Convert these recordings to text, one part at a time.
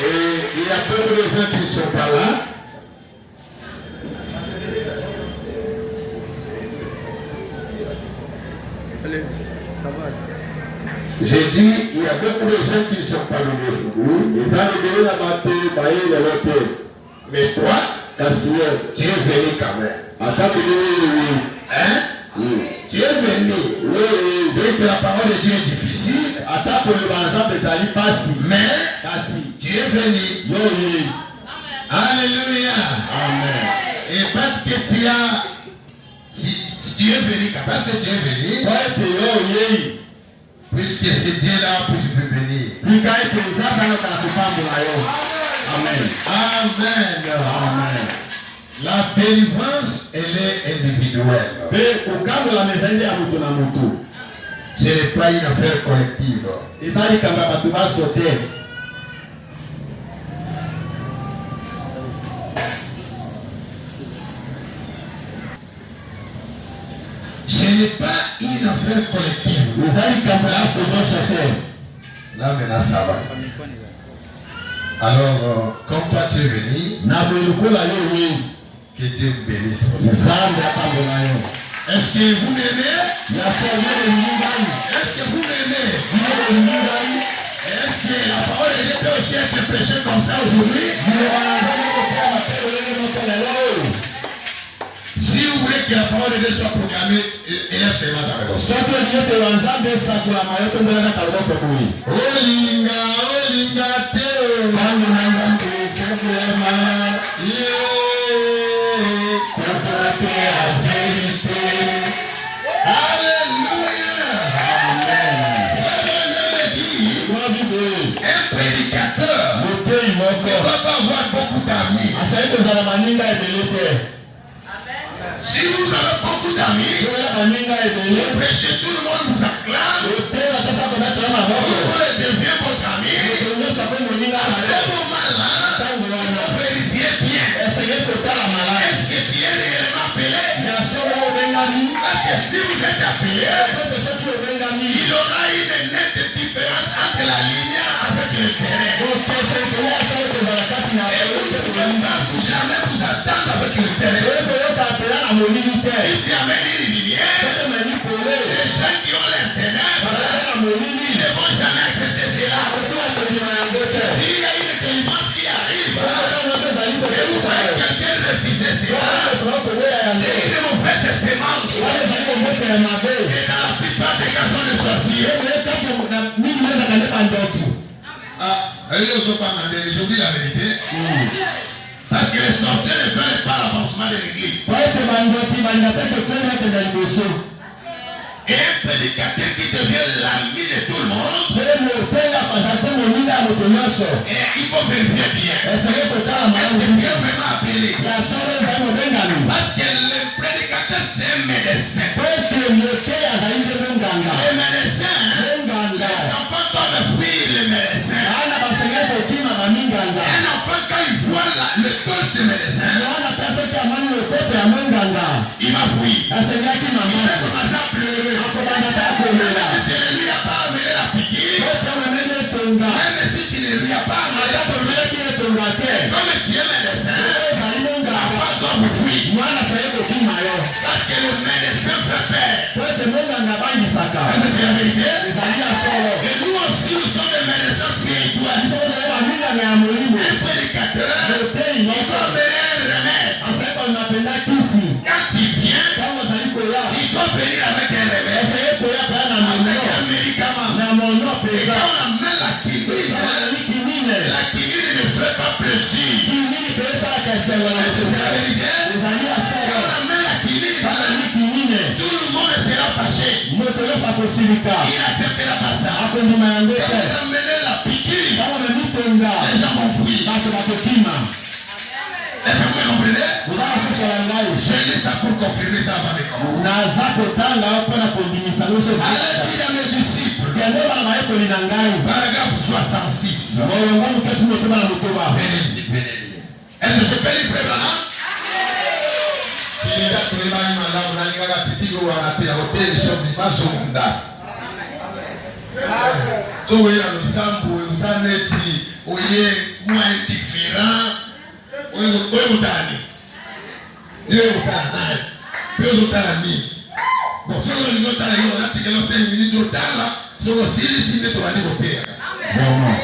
Et il y a beaucoup de gens qui ne sont pas là. J'ai dit, il y a beaucoup de gens qui ne sont pas venus aujourd'hui. Ils ont donné la matin, mais toi, Cassien, tu es venu quand même. Attends, hein? Tu es venu. Oui, dès que la parole de Dieu est difficile, attends pour le exemple des alliés passent. Mais, Cassie, tu es venu. Oui. Alléluia. Amen. Et parce que tu es venu, parce que tu es venu, puisque c'est Dieu là, puis tu peux venir. Amen. Amen. Amen. La délivrance, elle est individuelle. Ce n'est pas une affaire collective. Ce n'est pas une affaire collective. Là, maintenant, ça va. Alors, comme toi tu es venu, que Dieu vous bénisse. Est-ce que vous m'aimez? Est-ce que vous m'aimez? Est-ce que la parole de Dieu peut aussi être prêchée comme ça aujourd'hui? Si vous voulez que la parole de Dieu soit proclamée, élève ses mains dans le Olinga, Olinga, Teo, Alléluia. Un prédicateur ne va pas avoir beaucoup d'amis. Si vous avez beaucoup d'amis, vous prêchez, tout le monde vous acclame, tout le monde devient votre ami. À ce moment-là, vous vérifiez bien. Est-ce que tu es réellement appelé? Parce que si vous êtes appelé, il y aura une nette différence entre la lumière avec le terrain. Et vous ne pouvez pas jamais vous attendre avec le terrain. Si tu amènes une lumière, les gens qui ont l'internet, ils ne vont jamais accepter cela. S'il y a une délivrance qui arrive, et vous voyez quelqu'un refuser cela, c'est une mauvaise semence. Et dans la plupart des cas, sont de sortir. Je dis la vérité. Parce que les sorciers ne veulent pas l'avancement de l'église. Et un prédicateur qui devient l'ami de tout le monde, et il faut vérifier bien. Est-ce que Dieu vraiment appelé? Parce que le prédicateur c'est un médecin. Les médecins, les enfants doivent fuir les médecins. Un enfant quand il voit le torse du médecin, il va fuir. Il va commencer à pleurer. Si tu ne lui as pas amené la piqûre, même si tu ne lui as pas amené la piqûre, comme tu es médecin, la part doit vous fuir. Parce que le médecin fait peur. C'est la vérité. Et nous aussi, nous sommes des médecins spirituels. Un prédicateur, il doit amener un remède. Quand tu viens, il doit venir avec un remède, avec un médicament. Et quand on amène la quinine ne fait pas plaisir. C'est la vérité. Quand on amène la quinine, tout le monde sera fâché. Il acceptera pas ça. Quand on amène la piqûre, les gens vont fuir. Est-ce que vous comprenez? Je dis ça pour confirmer ça avant de commencer. Allez dire à mes disciples. Paragraphe 66. Est-ce que je peux lire vraiment? Si les gens qui sont So we are no sample, we are neti, oye, moins différent. Oye utani. Oye utani. Oye utani. Bon, so we no tala yo na tikelo 5 minutes utala. So we sili to wani kopea. Vraiment.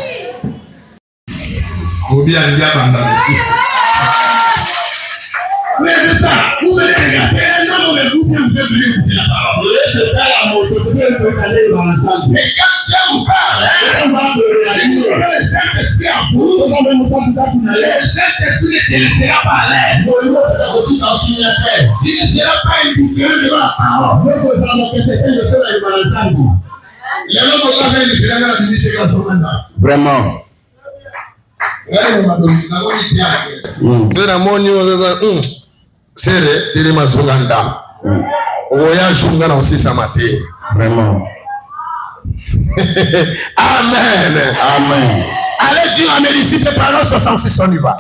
Obia ndia banda sisi. Mais ça, vous venez regarder, non, on est beaucoup plus de la parole. Vous êtes là, la moto, vous pouvez aller dans la salle. Mais quand ça vous parle, on va le Saint-Esprit en vous, on va le Saint-Esprit ne te laissera pas aller. Il ne sera pas indifférent devant la parole. Vraiment. C'est le mazolanda. Voyage nga na aussi samate. Vraiment. Amen. Amen. Allez dire à mes disciples parents 66 on y va.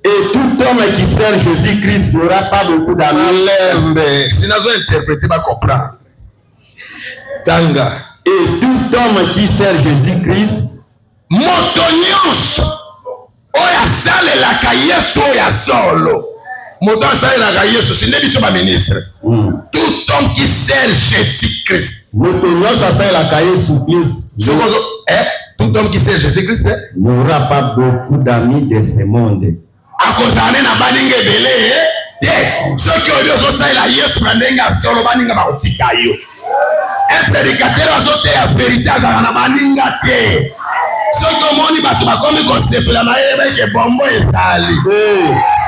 Et tout homme qui sert Jésus-Christ n'aura pas beaucoup d'amis. Si nous avons interprété, va comprendre. Tanga. Et tout homme qui sert Jésus-Christ, Motonios. Oya sale la kayeso ya solo. Moto sale la kayeso, c'est n'est pas ministre. Tout homme qui sert Jésus-Christ. Motonios sale la kayeso Christ. Tout homme qui sert Jésus-Christ n'aura pas beaucoup d'amis de ce monde. À cause d'année na baninge belé, ceux qui ont dit que ça la Yesu baninga solo baninga ba otika yo. Un prédicateur azote ya vérité na baninga te. Ceux qui ont dit que bakomi concept la maye ke bombo ezali.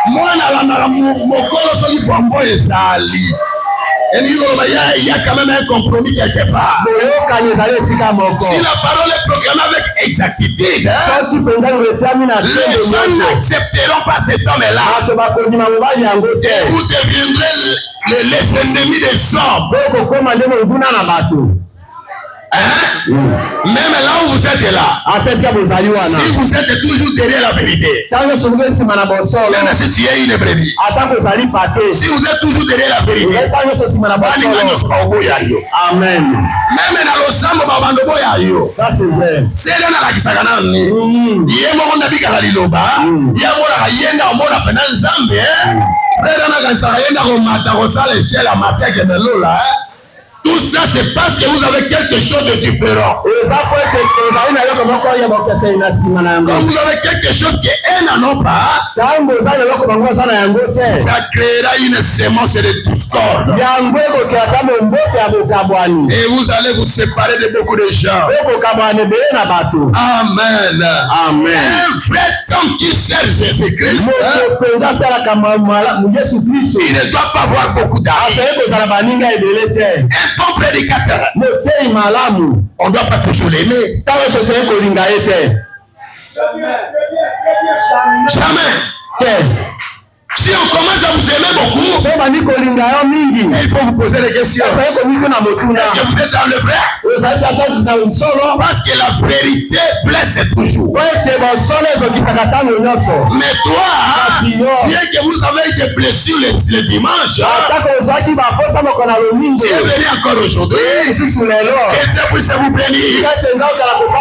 Moi na la mokolo so ki bombo ezali. Et il y a quand même un compromis quelque part. Si la parole est proclamée avec exactitude, les gens n'accepteront pas cet homme-là. Et vous deviendrez les ennemis des hommes. Même là où vous êtes là, si vous êtes toujours derrière la vérité, même si tu es une brebis, si vous êtes toujours derrière la vérité, amen. Même dans le sambo ça c'est vrai. C'est là la kisaganani. Yemo on a dit que la liloba, yemo la yenda on mora penal zambe. Frère na kanisa yenda ko mata ko sale chez la mata que melola. Tout ça, c'est parce que vous avez quelque chose de différent. Comme vous avez quelque chose que eux n'en ont pas, ça créera une sémence de discorde. Et vous allez vous séparer de beaucoup de gens. Amen. Amen. Un vrai homme qui sert Jésus-Christ, il ne doit pas avoir beaucoup d'amis. Un bon prédicateur, on ne doit pas toujours l'aimer. Jamais. Si on commence à vous aimer beaucoup, il faut vous poser des questions. Est-ce que vous êtes dans le vrai? Parce que la vérité blesse toujours. Mais toi, bien que vous avez été blessé le dimanche, tu es venu encore aujourd'hui. Que Dieu puisse vous bénir.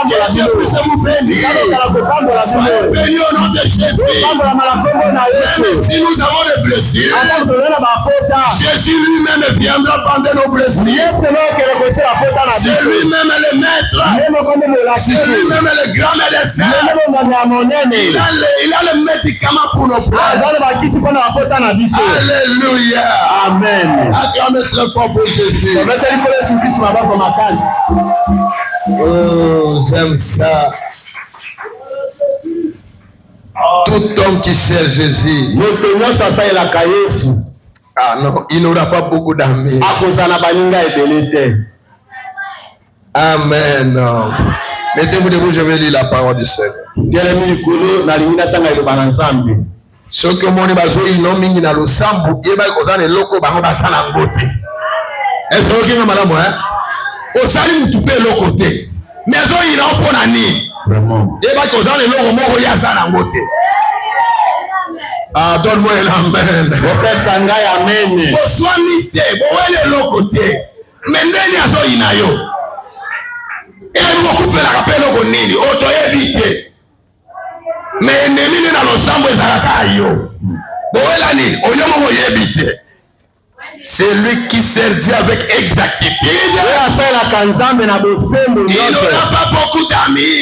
Que Dieu puisse vous bénir. Soyez bénis au nom de Jésus. Même si nous avons des blessures, Jésus lui-même viendra prendre nos blessures. C'est lui-même le maître. C'est lui-même le grand médecin. Il a le médicament pour nos plaies. Alléluia. Amen. Acclamez très fort pour Jésus. Oh, j'aime ça. Tout homme qui sert Jésus, ah non, il n'aura pas beaucoup d'amis. Amen. Mettez-vous debout, je vais lire la parole du Seigneur. Ce que mon ébazo il non mingi na losambu, eba kozana loko bango basana ngote. Est-ce que madame hein? Osali mutupe lokote. Mais zo il en ponani. Vraiment. Eba kozana loko moko ya sana ngote. Ah, donne-moi un amen. Amen. Bonsoir mité, bon le lokote. Mais ndeni azo inayo. Et nous coupe la rappel au nini. Otoyebite. Mais ennemi dans l'ensemble ezalaka yo. Boela nini. Oyomo yebite. C'est lui qui sert Dieu avec exactitude. Il n'aura pas beaucoup d'amis.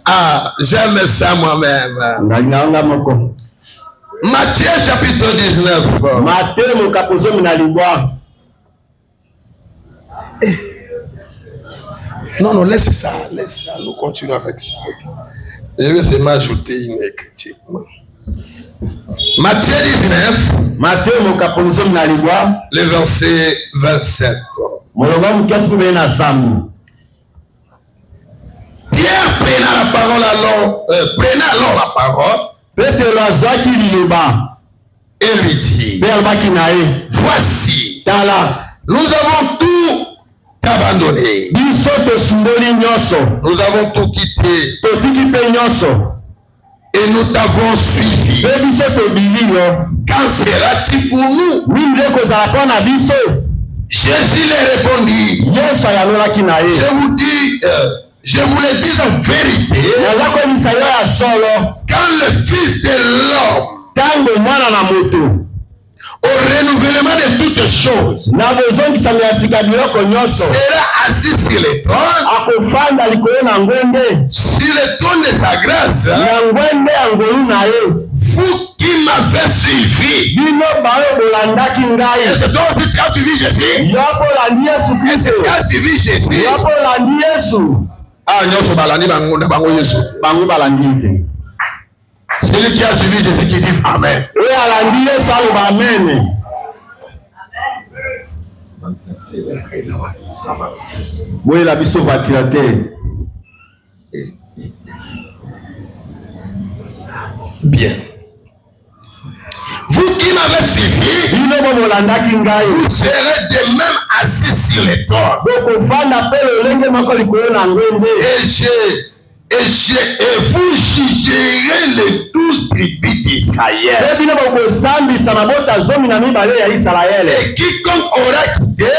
Ah, j'aime ça moi-même. Matthieu chapitre 19. Non, non, laisse ça. Nous continuons avec ça. Je vais seulement ajouter une écriture. Matthieu 19, le verset 27. Pierre prenant la parole alors la parole et lui dit, voici, nous avons tout abandonné, nous avons tout quitté et nous t'avons suivi. Quand sera-t-il pour nous? Jésus leur répondit, je vous le dis en vérité, quand le Fils de l'homme au renouvellement de toutes choses sera assis sur le trône, sur le trône de sa grâce, vous qui m'avez suivi, est-ce que toi aussi tu as suivi Jésus? Est-ce que tu as suivi Jésus? Ah, nyoso balandi bango Yesu. Celui qui a suivi Jésus qui dit Amen. Bien. Vous qui m'avez suivi, vous serez de même assis sur les trônes. Et vous jugerez les 12 tribus d'Israël. Et quiconque aura quitté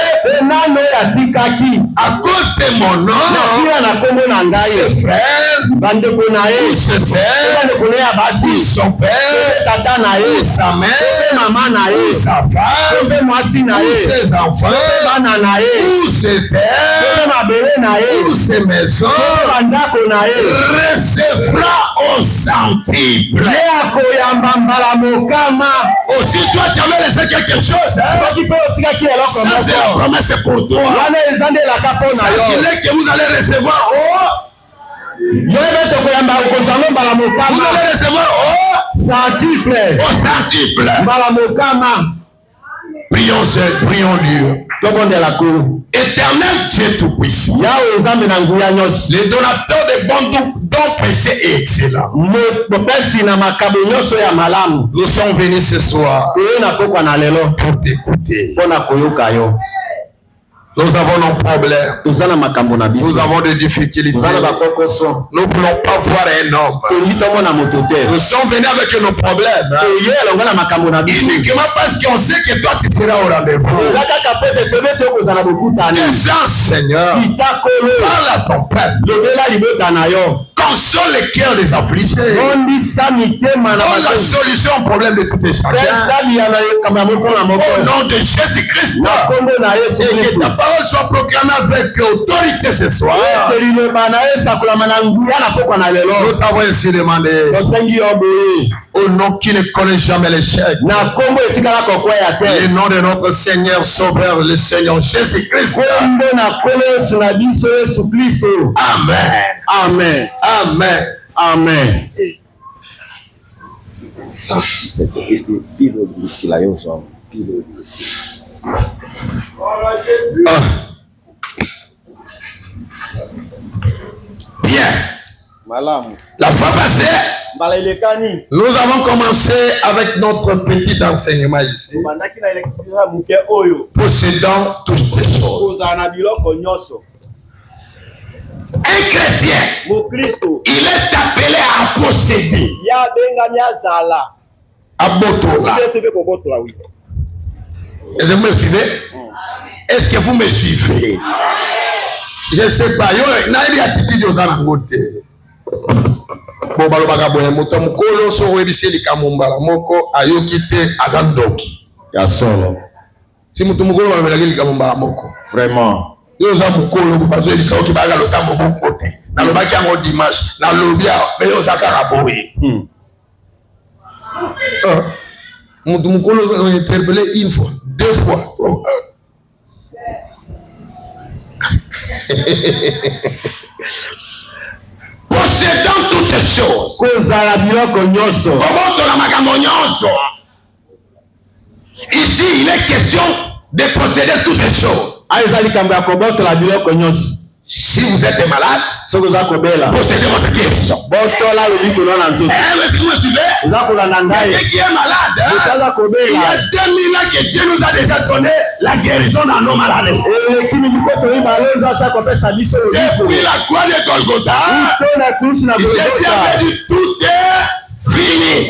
à cause de mon nom, ses frères, ou ses sœurs, ou son père, ou sa mère, ou sa femme, ou ses enfants, ou ses terres, ou ses maisons, recevra au centuple. Aussi toi tu avais laissé quelque chose, hein? Ça c'est la promesse pour toi. Sachez que vous allez recevoir vous allez recevoir au centuple. Prions Dieu. Éternel Dieu Tout-Puissant, le donateur de bons dons précieux et excellents, nous sommes venus ce soir pour t'écouter. Nous avons nos problèmes. Nous avons des difficultés. Nous ne voulons pas voir un homme. Nous sommes venus avec nos problèmes. Uniquement parce qu'on sait que toi tu seras au rendez-vous. Descends, Seigneur. Parle à ton peuple. Console les cœurs des affligés. Donne la solution au problème de tous les chacun. Au nom de Jésus-Christ. Et que ta parole soit proclamée avec autorité ce soir. Nous t'avons ainsi demandé. Au nom qui ne connaît jamais l'échec. Le nom de notre Seigneur Sauveur, le Seigneur Jésus-Christ. Amen. Amen. Amen. Amen. Bien. La fois passée, nous avons commencé avec notre petit enseignement ici. Possédant toutes les choses. Un chrétien, il est appelé à posséder. Abotola. Est-ce que vous me suivez? Est-ce que vous me suivez? Je ne sais pas. Yo, na ya titi de ozana ngote. Bon balobaka boye moto mukolo so webisi likamumbala moko ayokite azandoki. Ya solo. Si mutu mukolo balobelaki likamumbala moko. Vraiment. Yo za mukolo bazo elisa okibaga lo sambo bokote. Na lobaki yango dimanche na lobia mais yo za karaboye. Mutu mukolo on interpellé une fois, deux fois. Possédant toutes choses. Ici, il est question de posséder toutes choses. Si vous êtes malade, possédez votre guérison. Est-ce que vous me suivez? Quelqu'un qui est malade, il y a 2000 ans que Dieu nous a déjà donné la guérison dans nos maladies. Depuis la croix de Golgotha, Jésus avait dit tout est fini.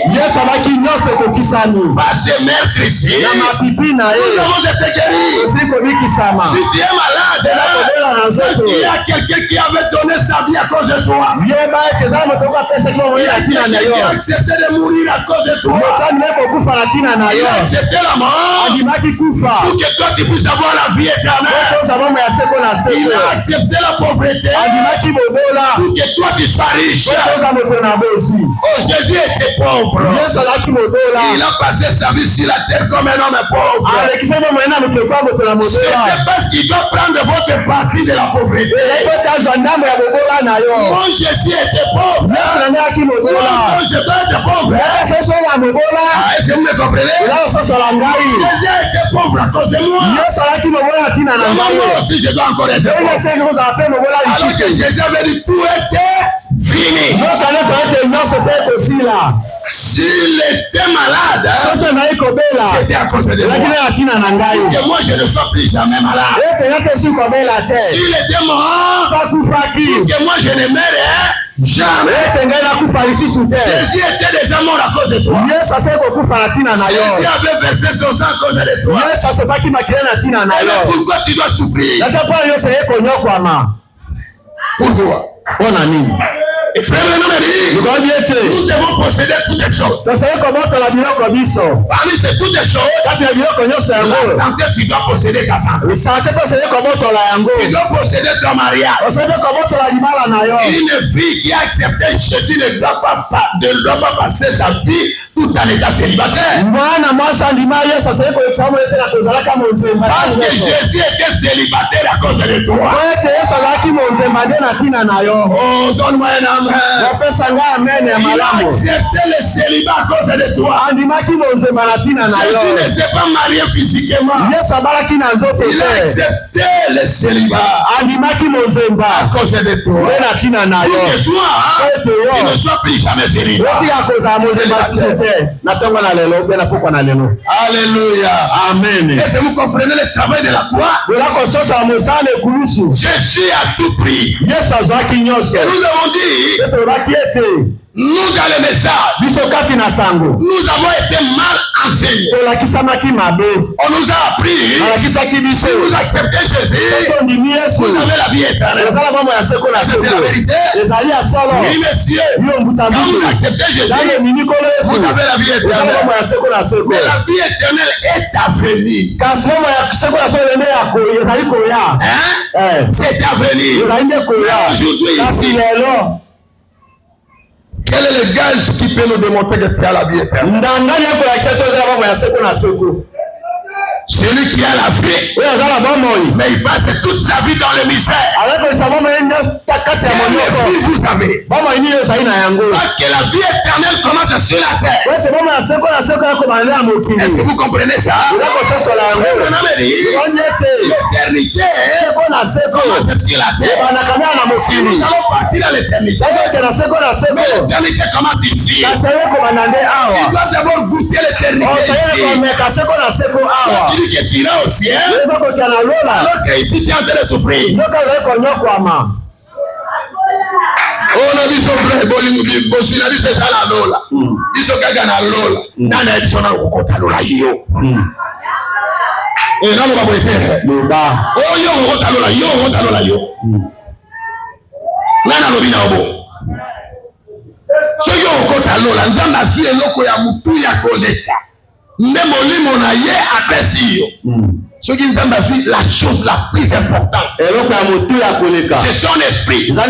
Par ce meurtre ici, nous avons été guéris. Si tu es malade, il y a quelqu'un qui avait donné sa vie à cause de toi. Il y a quelqu'un qui a accepté de mourir à cause de toi. Il a accepté la mort pour que toi tu puisses avoir la vie éternelle. Il a accepté la pauvreté pour que toi tu sois riche. Oh, Jésus était pauvre. Il a passé sa vie sur la terre comme un homme pauvre. C'est parce qu'il doit prendre votre partie de la pauvreté. Mon Jésus était pauvre. Moi, je dois être pauvre. Est-ce que vous me comprenez? Jésus était pauvre à cause de moi. Comment moi aussi je dois encore être pauvre? Alors que Jésus avait dit tout était fini. S'il était malade, c'était à cause de moi. Que moi je ne sois plus jamais malade. S'il était mort, que moi je ne meurais jamais. Jésus était déjà mort à cause de toi. Jésus avait versé son sang à cause de toi. Alors pourquoi tu dois souffrir? Pourquoi? Et frère, nous devons posséder toutes les choses. Parmi ces toutes les choses, la santé, tu dois posséder ta santé. Tu dois posséder ton mariage. Une fille qui a accepté Jésus ne doit pas passer sa vie tout en état célibataire. Parce que Jésus était célibataire à cause de toi. Oh, donne-moi un amen. Il a accepté le célibat à cause de toi. Jésus ne s'est pas marié physiquement. Il a accepté le célibat à cause de toi. Pour que toi, tu ne sois plus jamais célibataire. Alléluia. Amen. Est-ce que vous comprenez le travail de la croix? Jésus a tout pris. Et nous avons dit, nous dans le message, nous avons été mal enseignés. On nous a appris, si vous acceptez Jésus, vous avez la vie éternelle. C'est la vérité. Oui, messieurs, quand vous acceptez Jésus, vous avez la vie éternelle. Mais la vie éternelle est à venir. Hein? C'est à venir. Aujourd'hui, ici, quel est le gage qui peut nous démontrer que tu as la vie éternelle? Celui qui a la vie, mais il passe toute sa vie dans le mystère. Quel vie vous avez? Parce que la vie éternelle commence sur la terre. Est-ce que vous comprenez ça? L'éternité commence sur la terre. Si nous allons partir à l'éternité, mais l'éternité commence ici. Tu dois d'abord goûter l'éternité ici. Tu dis que tu iras au ciel, alors que ici tu es en train de souffrir. On a biso vrai bolingo bosi na biso sala lola. Biso kaka na lola. Nana biso na kokota lola yo. Et na lo ba boete. Loba. Oh yo kokota lola yo, kokota lola yo. Nana lo bina obo. So yo kokota lola nzamba asi eloko ya mutu ya koleka. Nde molimo na ye apesi yo. Ce qui nous a la chose la plus importante. C'est son esprit. Il nous a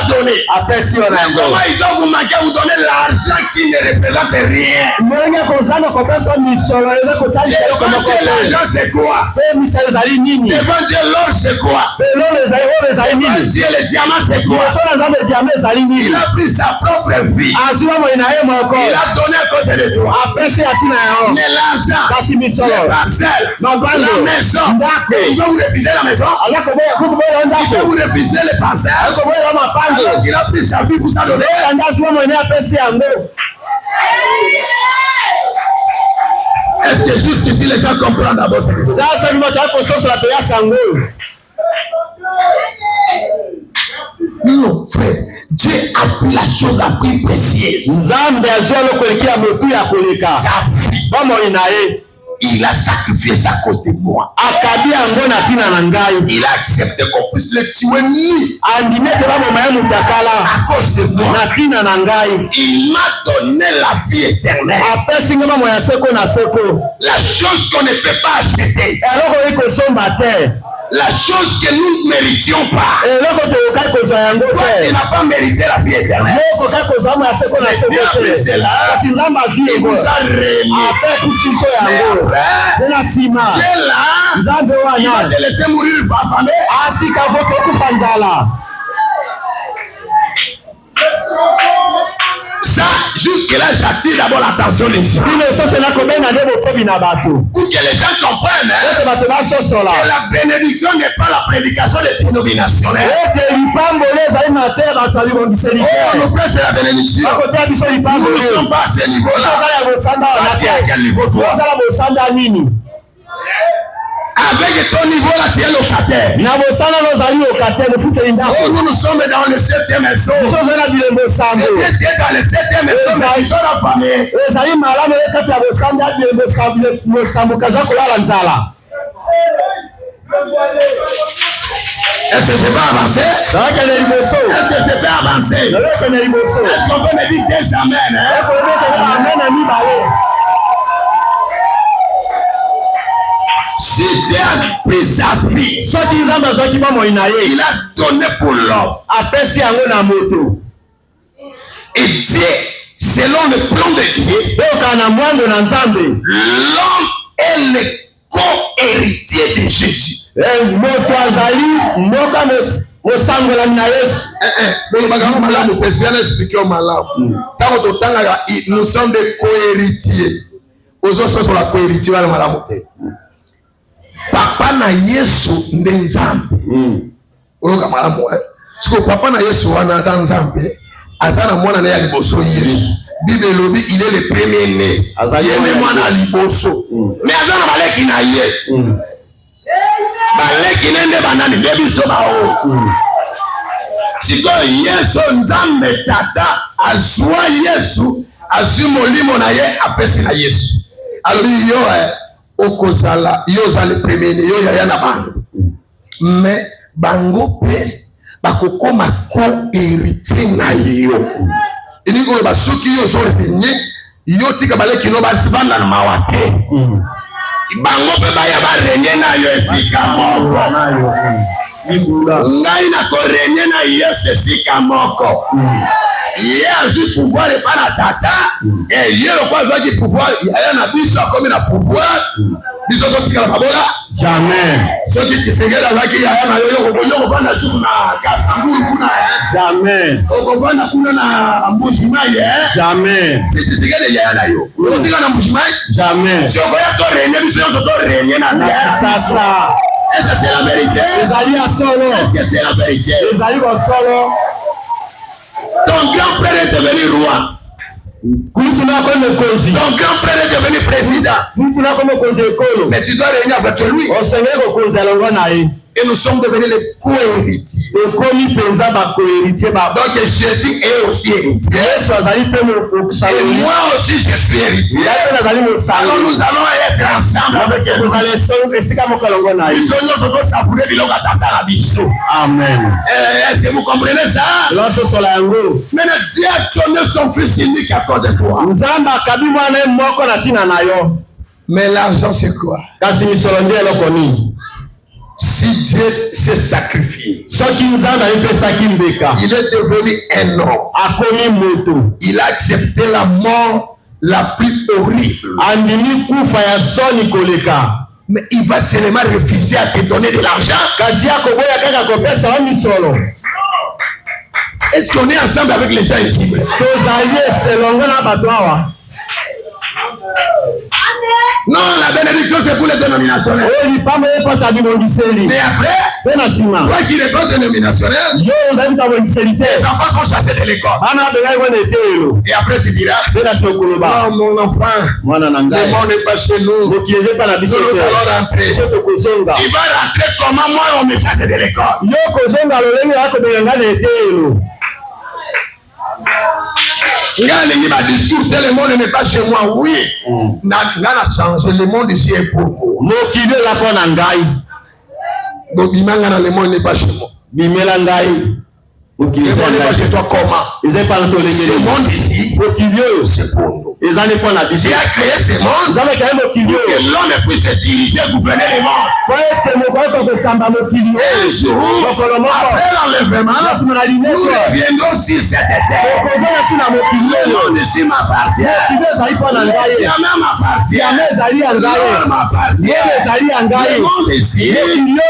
donné. Comment il doit vous manquer, vous donner l'argent qui ne représente rien. L'argent c'est quoi? Devant Dieu l'or c'est quoi? Devant Dieu le diamant c'est quoi? Il a pris sa propre vie. Il a donné à cause de toi. Mais l'argent, les parcelles, la maison, il va vous refuser la maison, il va vous refuser les parcelles, alors qu'il a pris sa vie pour ça donner. Est-ce que jusqu'ici les gens comprennent d'abord ça? Non, frère, Dieu a pris la chose la plus précieuse. Sa vie. Il a sacrifié ça à cause de moi. Il a accepté qu'on puisse le tuer nu à cause de moi. Il m'a donné la vie éternelle. La chose qu'on ne peut pas acheter. La chose que nous ne méritions pas. Toi, tu n'as pas mérité la vie éternelle. Dieu a pris cela. Il nous a remis. Dieu là, il va te laisser mourir affamé. Ça, jusque-là, j'attire d'abord l'attention des gens. Pour que les gens comprennent que la bénédiction n'est pas la prédication des dénominationnaires. Oh, nous prêchons la bénédiction. Nous ne sommes pas à ce niveau-là. À quel niveau toi? Avec ton niveau là, tu es locataire. Oh, nous sommes dans le 7e maison. C'est bien, tu es dans le 7e maison, mais tu dois la famille. Est-ce que je peux avancer? Est-ce que je peux avancer? Est-ce qu'on peut me dire des amen? Si Dieu a pris sa vie, il a donné pour l'homme. Et Dieu, selon le plan de Dieu, l'homme est le co-héritier de Jésus. Nous sommes des co-héritiers. Aux autres sont la co-héritier. Papa na Yesu nde nzambe. Oyoka malamu siko papa na Yesu wana nzambe azana mwana na ya liboso Yesu. Bible lobi il est le premier né. Yene mwana liboso. Mais azana baleki na ye. Baleki nende banani nde biso bao. Siko Yesu nzambe tata azwa Yesu azimolimo na ye apesi na Yesu. Alobi yo okozala yoza le premier né yo ya na bango mais bango pe bakokoma co-héritier na yo iniko basuki yo so retenye yo tika baleki no basivanda na mawate bango pe baya barenye na yo esika moko ngai na korenye na Yesu esika moko ye azwi pouvoir epa na tata et ye le kwanza ki pouvoir yaya na biso akomi na pouvoir biso totikala babola jamais soki Tshisekedi azaki yaya na yo kobanda susu na Kasangulu kuna jamais okobanda kuna na Mbujimayi jamais si Tshisekedi yaya na yo otika na Mbujimayi jamais si okoya to renye biso yo to renye na sasa. Est-ce que c'est la vérité? Est-ce que c'est la vérité? Ton grand frère est devenu roi. Ton grand frère est devenu président. Mais tu dois réunir avec lui. Et nous sommes devenus les co-héritiers. Donc Jésus est aussi héritier. Et moi aussi je suis héritier. Alors nous allons être ensemble avec eux. Amen. Est-ce que vous comprenez ça? Maintenant Dieu a donné son fils unique à cause de toi. Mais l'argent c'est quoi? Si Dieu s'est sacrifié, il est devenu un homme. Il a accepté la mort la plus horrible. Mais il va seulement refuser à te donner de l'argent. Est-ce qu'on est ensemble avec les gens ici? Non, la bénédiction c'est pour les dénominationnels. Mais après, toi qui n'es pas dénominationnel, les enfants sont chassés de l'école. Et après tu diras, non mon enfant, le monde n'est pas chez nous. Nous allons rentrer. Tu vas rentrer comment? Moi on me chasse de l'école. Regarde ma discours, le monde n'est pas chez moi. Oui, n'a changé. Le monde ici est pour moi. Donc, le monde n'est pas chez moi. Le monde n'est pas chez toi. Comment? Ce monde ici, c'est pour nous. Dieu a créé ce monde pour que l'homme puisse se diriger, gouverner le monde. Et un jour, après l'enlèvement, nous reviendrons sur cette terre. Le monde ici m'appartient. Le diamant m'appartient. L'or m'appartient. Le monde ici,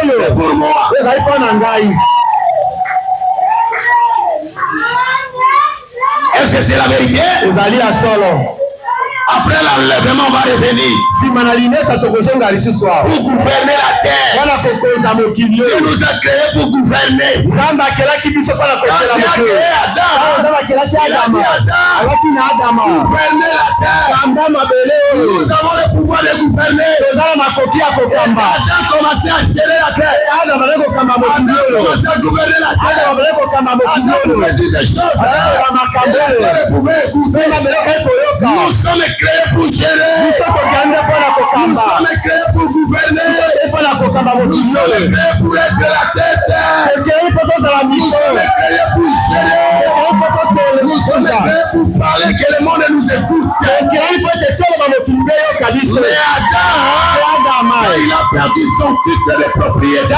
c'est pour moi. Est-ce que c'est la vérité? Après l'enlèvement, on va revenir pour gouverner la terre. Dieu nous a créés pour gouverner. Quand Dieu a créé Adam, il a dit Adam, gouverner la terre. Nous avons le pouvoir de gouverner. Adam commençait à gérer la terre. Adam commençait à gouverner la terre. Adam pouvait dire des choses. Adam pouvait écouter. Nous sommes créés pour gérer. Nous sommes créés pour gouverner. Nous sommes créés pour être la tête. Nous sommes créés pour gérer. Nous sommes créés pour parler, que le monde nous écoute. Mais Adam, il a perdu son titre de propriété.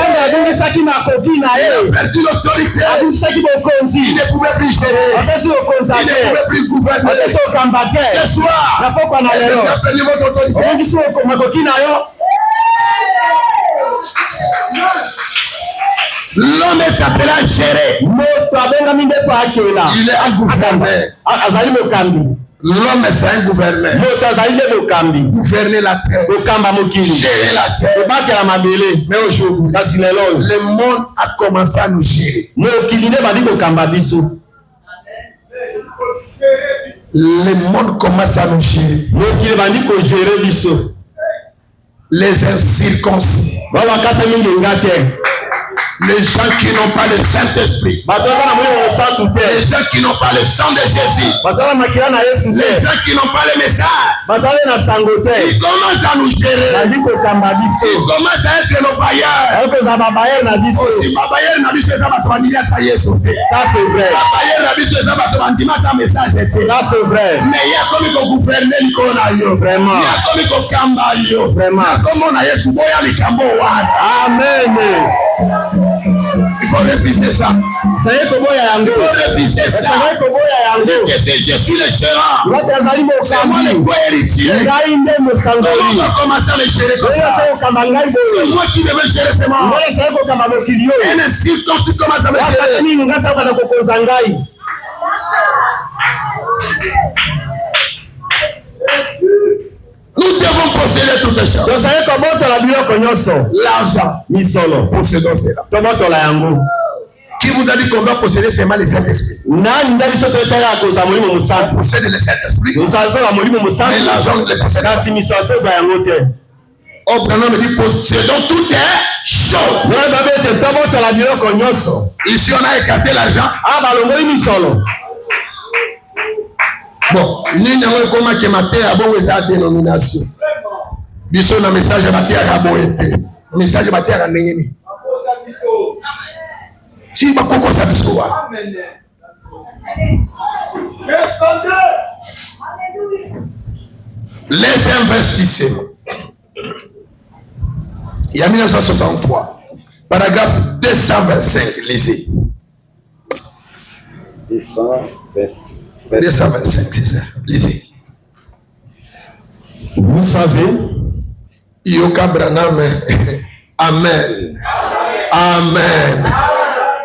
Il a perdu l'autorité. Il ne pouvait plus gérer. Il ne pouvait plus gouverner. Ce soir, est-ce que tu as perdu votre autorité? L'homme est appelé à gérer. Il est un gouverneur. L'homme c'est un gouverneur. Gouverner la terre. Gérer la terre. Mais aujourd'hui, le monde a commencé à nous gérer. Le monde commence à nous gérer. Les incirconcis. Les gens qui n'ont pas le Saint-Esprit. Les gens qui n'ont pas le sang de Jésus. Les gens qui n'ont pas le message. Ils commencent à nous gérer. Ils commencent à être nos bailleurs. Aussi, ma bailleur n'a dit que ça va te rendre à tailler sauter. Ça c'est vrai. Ma bailleur n'a dit que ça va te rendre à message. Ça c'est vrai. Mais il y a comme il gouverner l'icône. Vraiment. Il y a comme il cambayo. Vraiment. Comme on a yesu boya likambo wana. Amen. Il faut réviser ça. Il faut réviser ça. Que c'est Jésus le gérant. C'est moi le co-héritier. Comment on va commencer à le gérer comme ça? C'est moi qui devais gérer ces morts. Et les circonstances commencent à me gérer. Nous devons posséder toutes les choses. L'argent, possédons cela. Qui vous a dit qu'on doit posséder seulement les Saint-Esprit? On possède le Saint-Esprit. Mais l'argent, nous le possédons. Oh, Branham me dit possédons toutes les choses. Ici, on a écarté l'argent. Bon, nous n'avons pas que maté à bon sa dénomination. Biso na message baté à boete. Message baté à nengeni. Si ba koko sa biso wa. Les investissements. Il y a 1963. Paragraphe 225, lisez. 225, c'est ça. Lisez. Vous savez, Yoka Branham, Amen. Amen.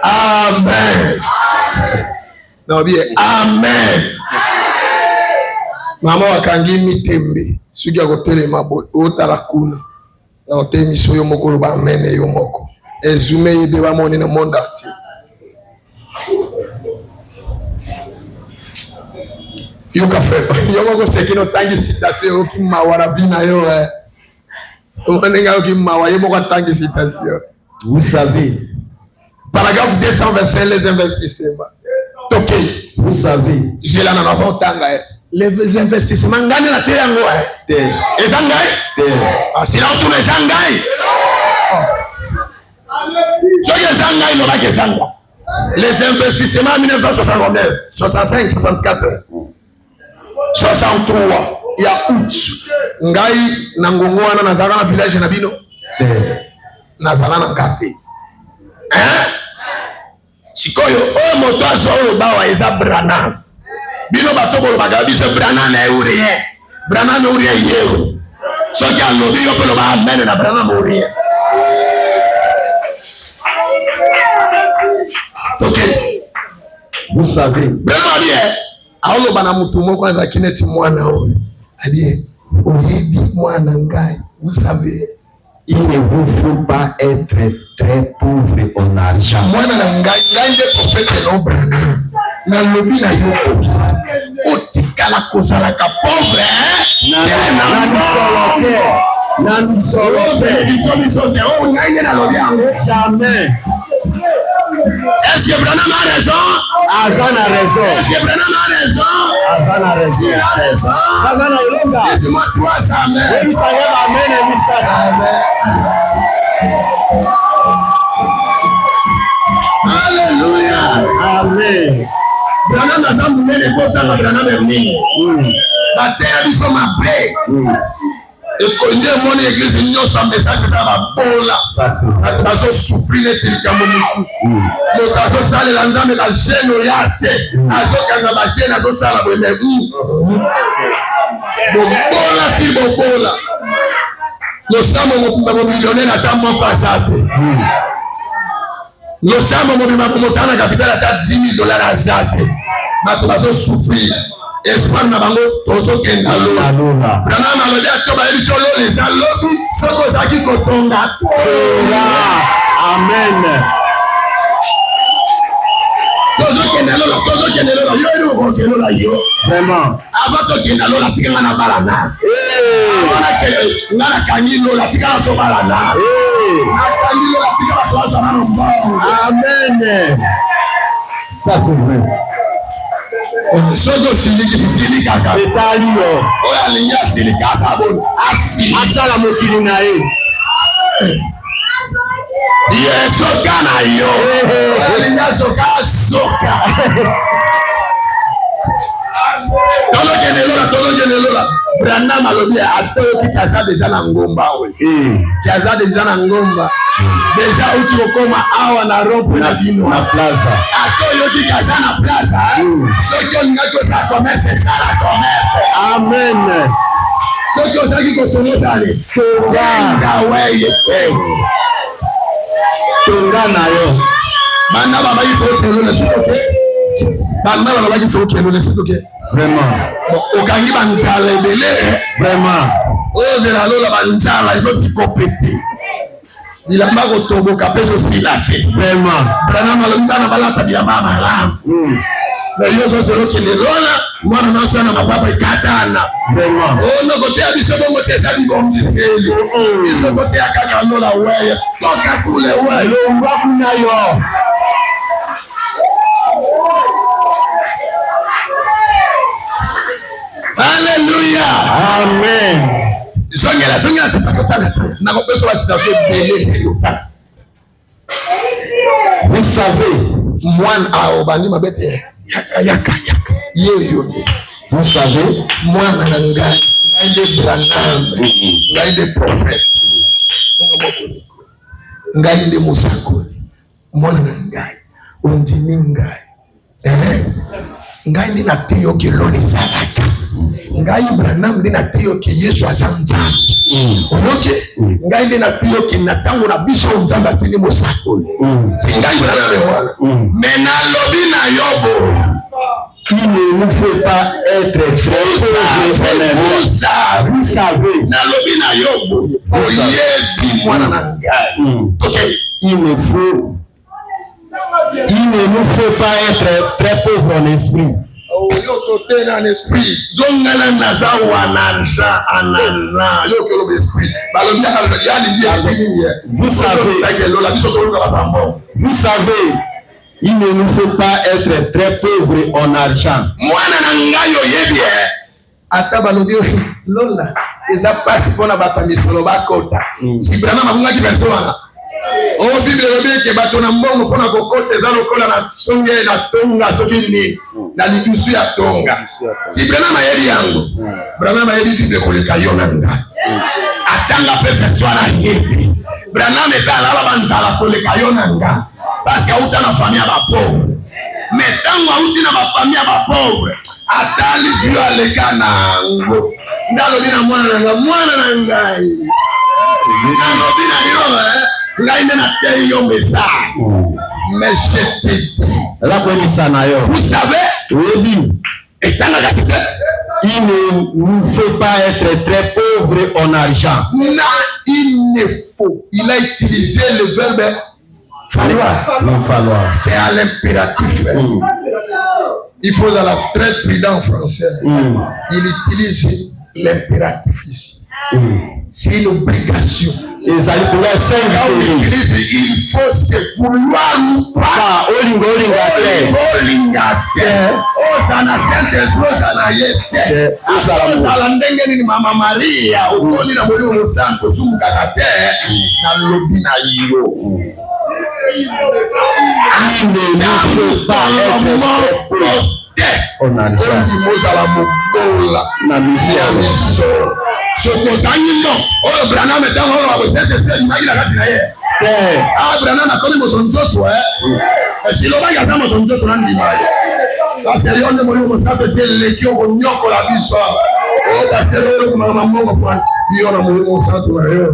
Amen. Non, bien, Amen. Maman wakangi mitembe. Sugi akotele mabo, otala kuna. Na otemi soyo moko lo ba amen yo moko. Ezume yebe ba moni na monde entier. Yoka frère, yo moko sekino tangi citation ki mawara vina yo vous savez, paragraphe 225, les investissements. Ok, vous savez, j'ai la nana tanga. Les investissements, gagne la terre en haut. Et Zangai? Ah, c'est là où tous les Zangai. Les investissements en 1969, 65, 64, 63. Il y a août. Ngai nangongo wana nazala na village na bino. Nazala na ngate. Hein? Sikoyo o moto aso o bawa eza Branham. Bino batoko baga biso Branham na uriye. Branham uriye yeo. Soki alobi yo pelo ba amen na Branham uriye. OK. Vous savez, Branham bien. Aolo bana mutu moko kwanza kineti mwana oyo. Aliye Olibi mwana ngai, vous savez, il ne vous faut pas être très pauvre en argent. Mwana ngai, ngai de prophète no Branham. Na lobi na yoko. Otikala kozala ka pauvre, Nan solo jamais. Est-ce que Branham a raison? Azan a raison. Est-ce que Branham a raison? Azan a raison. S'il a raison, Azan a raison. dites-moi 3 amen. Oui, ça y est, amen, Amen. Alléluia. Amen. Branham a zambu nene kota na Branham mni. Bateya biso mabe. Ekonde moni église nyonso message za babola. Ça c'est. Bazo souffrir les likambo mususu. Moto azo sala la nzambe la gêne yate. Azo kanga ba gêne azo sala bo me. Bobola si bobola. Nous sommes millionnaires à ta mon passate. Nous sommes montagne capitale à ta $10,000 à zate. Bato bazo souffrir. Espoir na bango tozo kenda lo. Branham alobi atoba ebiso lo les alobi soko zaki kotonga. Amen. Tozo kenda lo, yo ero ko kenda lo yo. Vraiment. Avant to kenda lo la tika na balana. Ona kende ngana kangi lo la tika na to balana. Akangi lo la tika ba to asana no mba. Amen. Ça c'est vrai. Sogo siliki kaka. Etalio. Oya linya siliki atabon. Asi. Asala mokili na ye. Soka na yo. Oya linya soka. Tolo genelola. Branham alobi atoyo kikaza deja na ngomba we. Kiaza deja na ngomba. Deja uti okoma awa na rompe na bino na plaza. Atoyo kikaza na plaza. Soko ngako sa commerce sala commerce. Amen. Soko saki kotono sale. Jenga weye. Tonga na yo. Banda baba yi ko telo le sukoke. Banda baba yi to kelo le sukoke. Vraiment. Bon, okangi banzala ebele. Vraiment. Ozela lola banzala ezoti kopete. Bilamba kotoboka peso silake. Vraiment. Branham alobi bana balata bilamba malamu. Na yo zo zelo kende lola Mwana naso na mapapa ikatana. Vraiment. Oh no kote abiso bongo tesa di bombiseli. Iso kote akaka lola weye. Toka kule weye. Lo mbaku na yo. Hallelujah. Amen. Songela c'est pas total. Na kopeso ba situation belé. Vous savez, moi aobani mabete yaka. Vous savez, moi nanga ngai Branham, ngai prophète. Ngai de musakoli. Moi ngai ondimi ngai. Ngai ndi natiyo kiloni salaka. Ngai Branham ndi natiyo ki Yesu azamza. Okay? Ngai ndi natiyo ki natango na biso nzamba tini musakoli. Si ngai Branham wana. Mena lobi na yobo. Qui ne nous fait pas être très vous savez. Na lobi na yobo. Oyebi mwana na ngai. Okay? Il ne nous faut pas être très pauvre en esprit. Oh, yo sauté dans l'esprit. Zongala naza wananja anana. Yo kelo esprit. Balobia kalobia ndi. Vous savez, il ne nous faut pas être très pauvre en argent. Mwana na ngayo yebi ata balobi lola eza pasi pona batamisolo bakota. Si Branham akunga ki verso wana. Oh Bible lobi ke bato na mbongo pona kokota eza lokola na songe na tonga soki na lidusu ya tonga. Si Branham ayebi yango. Branham ayebi Bible koleka yo nanga. Atanga pe verso wana yebi. Branham etala la banzala koleka yo nanga. Parce que autant la famille à pauvre. Mais tant que autant la famille à pauvre, atali Dieu à l'écanango. Ndalo bina mwana nangai. Ndalo bina yo ngai na te yo mesa. Mais je te dis. La connaissance na yo. Vous savez? Oui. Et tant que il ne nous faut pas être très pauvre en argent. Non, il ne faut. Il a utilisé le verbe falloir. C'est à l'impératif. Il faut dans la très prudent français. Il utilise l'impératif ici. C'est une obligation. Il faut se vouloir ou pas. Mama Maria, on a la mission. Branham est dans Branham a connu mon nzoto si l'on va garder mon nzoto dans l'image la période de mon nzoto c'est le qui ont nyoko la biso oh parce que maman mongo kwa bio na mon santo na yo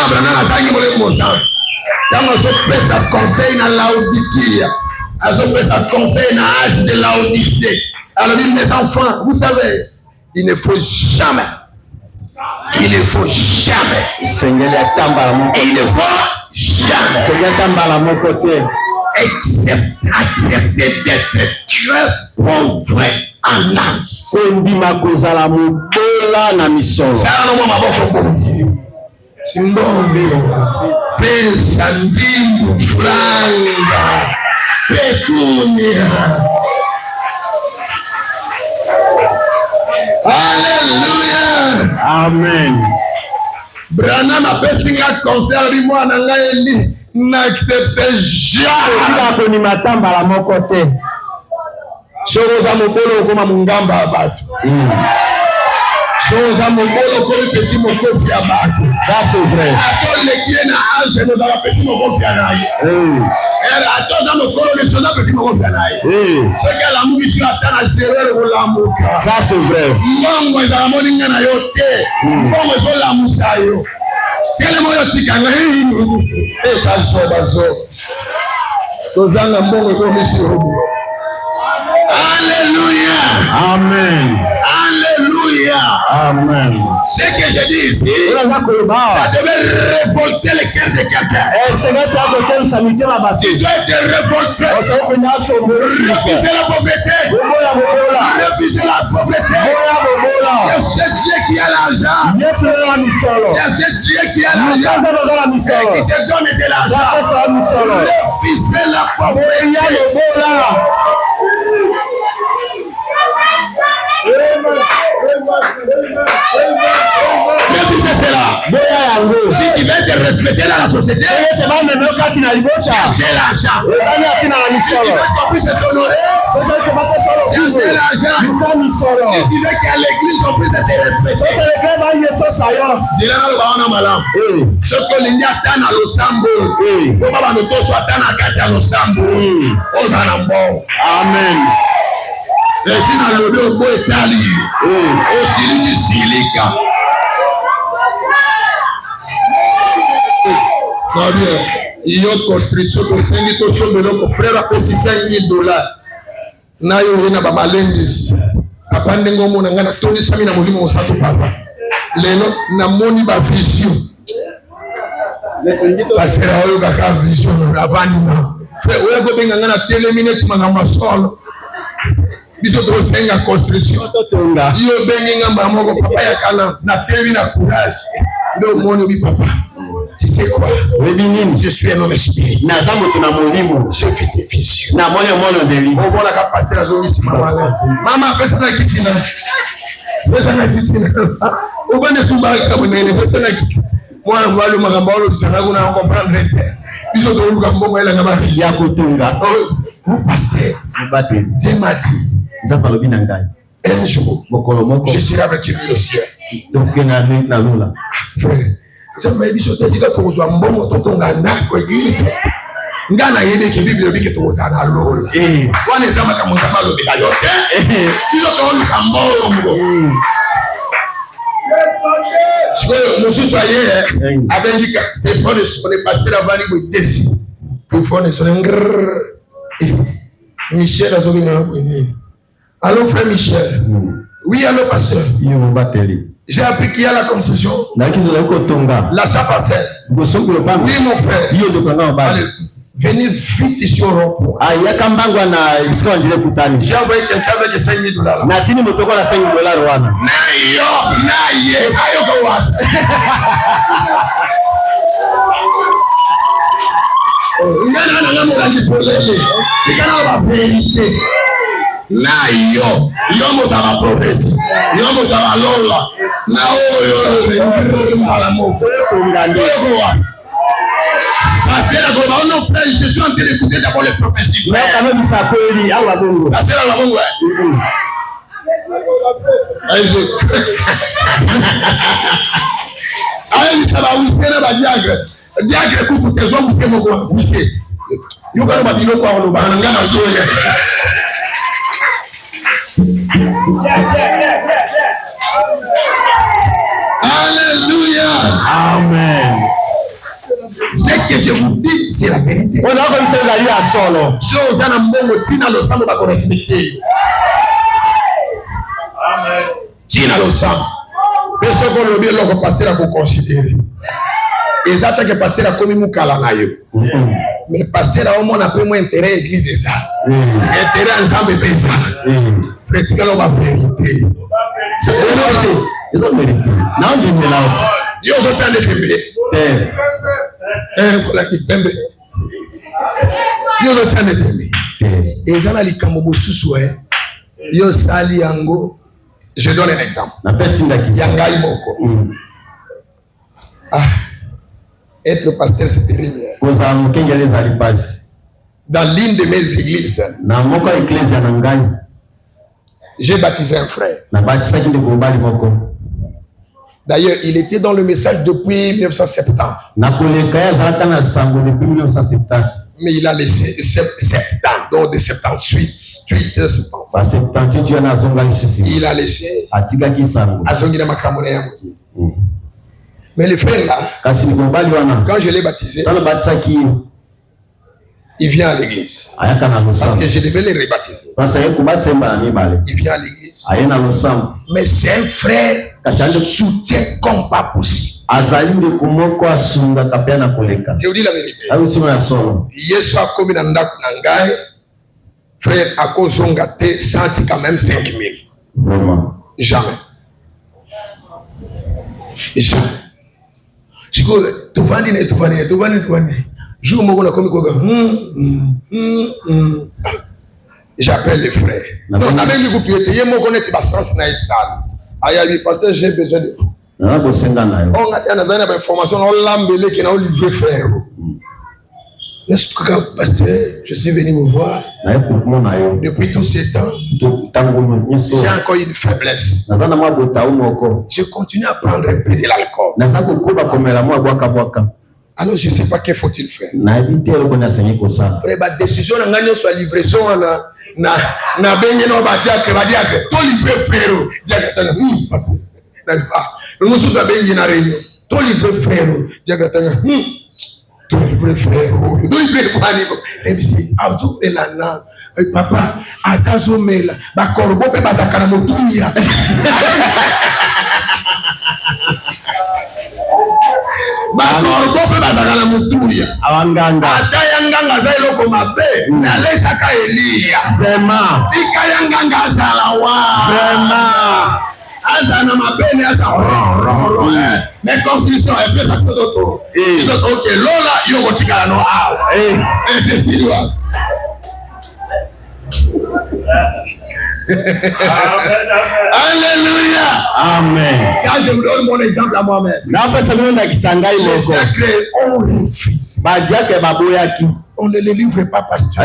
Branham a sangi mon santo dans mon pesa conseil na Laodikia a son pesa conseil na âge de Laodicée. Alors, mes enfants, vous savez, il ne faut jamais. Il ne faut jamais. Seigneur, il ne faut jamais. Seigneur, mon côté. Accepter d'être très pauvre en âge. Ça, Simbombe, pesa, ndimbu, franga, pecunia. Alléluia. Amen. Branham a fait un concert du mois dans l'Élie. N'acceptez jamais. Il a matamba à mon côté. Chose à mon bolo comme mon gamba à battre. Chose à mon bolo comme le petit mon kofi à battre. Ça c'est vrai. Attends les qui est na âge nous avons petit mon kofi à naïe. Attends mon bolo les choses à petit mon kofi à naïe. C'est que la mouille sur la terre à zéro ou la mouille. Ça c'est vrai. Mongo est à la moninga na yote. Mongo est la moussayo. Quel moyo tikanga eh bazo. Tozanga mbongo ko misi robo. Alléluia. Amen. Alléluia. Alléluia. Amen. Ce que je dis ici, ça devait révolter le cœur de quelqu'un. Tu dois être révolté. Refuser la pauvreté. Refuser la pauvreté. Chercher Dieu qui a l'argent. Chercher Dieu qui a l'argent. Et qui te donne de l'argent. Refuser la pauvreté. Si tu veux te respecter dans la société, chercher l'argent. Si tu veux qu'on puisse t'honorer, chercher l'argent. Si tu veux qu'à l'église on puisse te respecter, ce que l'India atteint à l'Osambo, Amen. Esi na lobe ogbo etali osili di silika iyo construction tosengi tosombeloko frère apesi $5,000 na yo ye na bamalengisi papa ndenge omona ngai natondisami na molimo mosato papa lelo namoni bavision pasera oyo kaka vision avandina oyo kobenga ngai natelemi neti makambo solo biso tosenga construction yo bengi ngamba moko papa ya kana na tevi na courage ndio moni bi papa tu sais quoi je suis un homme spirituel na zambo tuna molimo je vis des visions na mono deli o bona ka pasteur azolisi mama pesa na kitina o bane sumba ka bonene pesa na kitu mwana mwali magamba olo bisanga kuna comprendre biso to luka mbongo ela ngaba ya kutunga o pasteur mbate jemati un jour, je serai avec lui au ciel. Donc, frère, ça m'a dit que tu as un bon église. Ngana yede ke Bible bi ke to sana lola. Wane sama ka munga malo bi kayo. Sizo to lu kambo. Siko mususu aye abendika téléphone sur le pasteur avani bo desi. Téléphone sur ngr. Michel azobinga ko ni. Allô frère Michel. Oui, allô pasteur. J'ai appris qu'il y a la construction. L'achat parcelle. Oui mon frère. Allez, venez vite ici au rond-point. J'ai envoyé quelqu'un avec $5,000. Na yo motaba prophétie yo motaba lola na oyo mala moko tongando parce que la goba on frère je suis en train d'écouter d'abord les prophéties mais quand même ça coeli awa bongo parce que la bongo ayi ça va vous faire ba diagre coupe tes hommes c'est mon quoi monsieur yo quand ba dilo kwa lo ba ngana soya. Alléluia. Amen. Ce que je vous dis, c'est la vérité. On a comme ça la à solo. Chose à mbongo tina lo sambo ba ko respecter. Amen. Tina lo sambo. Peso ko lo bi lo ko pasteur ko considérer. Exact que pasteur a komi mukala na yo. Mais pasteur a au moins après moi intérêt église ça. Intérêt ensemble pensa. Pratique la vérité. C'est la vérité. Ils ont vérité. Now they will out. Yo so tell the tembe. Kola ki tembe. Yo so tell the tembe. Ezana likambo bosusu yo sali yango. Je donne un exemple. Na pesinga ki yangai moko. Être pasteur c'est terrible. Dans l'une de mes églises. Na moko église ya ngai. J'ai baptisé un frère. D'ailleurs, il était dans le message depuis 1970. Mais il a laissé 70 donc de 78. Il a laissé. Mais le frère là, quand je l'ai baptisé, Il vient à l'église. Parce que je devais les rebaptiser. Il vient à l'église. Mais c'est un frère soutien comme pas possible. Je vous dis la vérité. Yesu a commis dans Nangai. Frère, à cause on gâté, senti quand même 5 000. Vraiment. Jamais. Jamais. Je dis, tu vas dire. Jour où on a commis quoi? J'appelle les frères. Non, on a même dit que tu étais. Moi, on était sens dans une salle. Aïe, pasteur, j'ai besoin de vous. On a dit une information, on l'a embellé qui n'a pas livré frère. Pasteur, je suis venu vous voir. Depuis tous ces temps, j'ai encore une faiblesse. Je continue à prendre un peu de l'alcool. Alors je ne sais pas qu'il faut-il faire. Après la décision de soit livraison na benye no badiak to livrer frère diakatana parce que nous sommes benye na réunion to livrer frère diakatana to livrer frère do livrer quoi ni et puis auto elana papa atazo mela ba korbo pe bazakana motuya bakorbo pe bazakana motuya awanganga atayanganga zailo ko mabe na lesa ka Elia vraiment tika yanganga zalawa vraiment azana mabene asa mais confusion et puis ça peut d'autres ils ont OK lola yoko tika no ah et c'est si loin. Alléluia. Amen. Ça, je vous donne mon exemple à moi-même. On ne les livre pas, pasteur.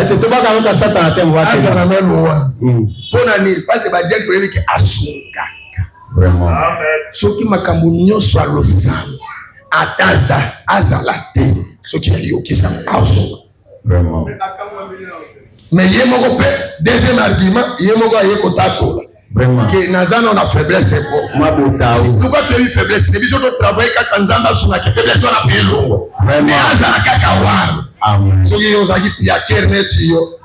Vraiment. Ce qui m'a cambougné soit le sang. Ataza, azalate. Ce qui est yoki sang. Vraiment. Mais il y a mon deuxième argument, il y a mon gars qui est vraiment. Que Nazana on a faiblesse c'est bon. Pourquoi tu as eu faiblesse? Les bisous de travail quand Nzamba suna qui faiblesse on a payé long. Mais Azana kakawa. Amen. So qui ont agi pia kernet yo.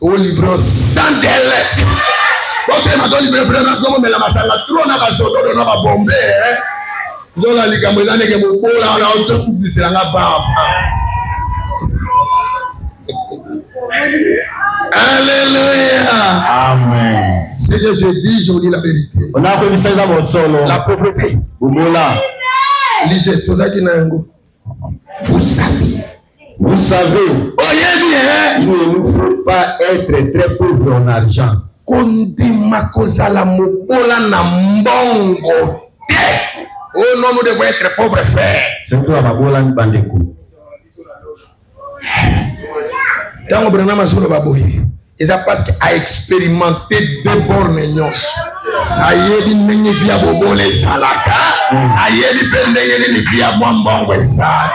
Au livre sans délai. Quand tu m'as donné le frère comme la masanga trop na basoto na ba bombe hein. Zola ligambo na nege mo bola na auto publicité na ba. Alléluia. Amen. Ce que je dis, je vous dis la vérité. On a connu ça dans mon solo. La pauvreté. Lisez, tout ça qui n'a un goût. Vous savez. Vous savez. Oyez bien. Il ne nous faut pas être très pauvres en argent. Kondi makosa la mobola na mbongo. Oh non, nous devons être pauvres frères. C'est toi ma bola ni bandeko. Tant que Branham Azul Baboui, et ça parce qu'il a expérimenté deux bornes nyos. Ayebi nenye via bobo les salaka, ayebi pendenge ni via mwambongo esali.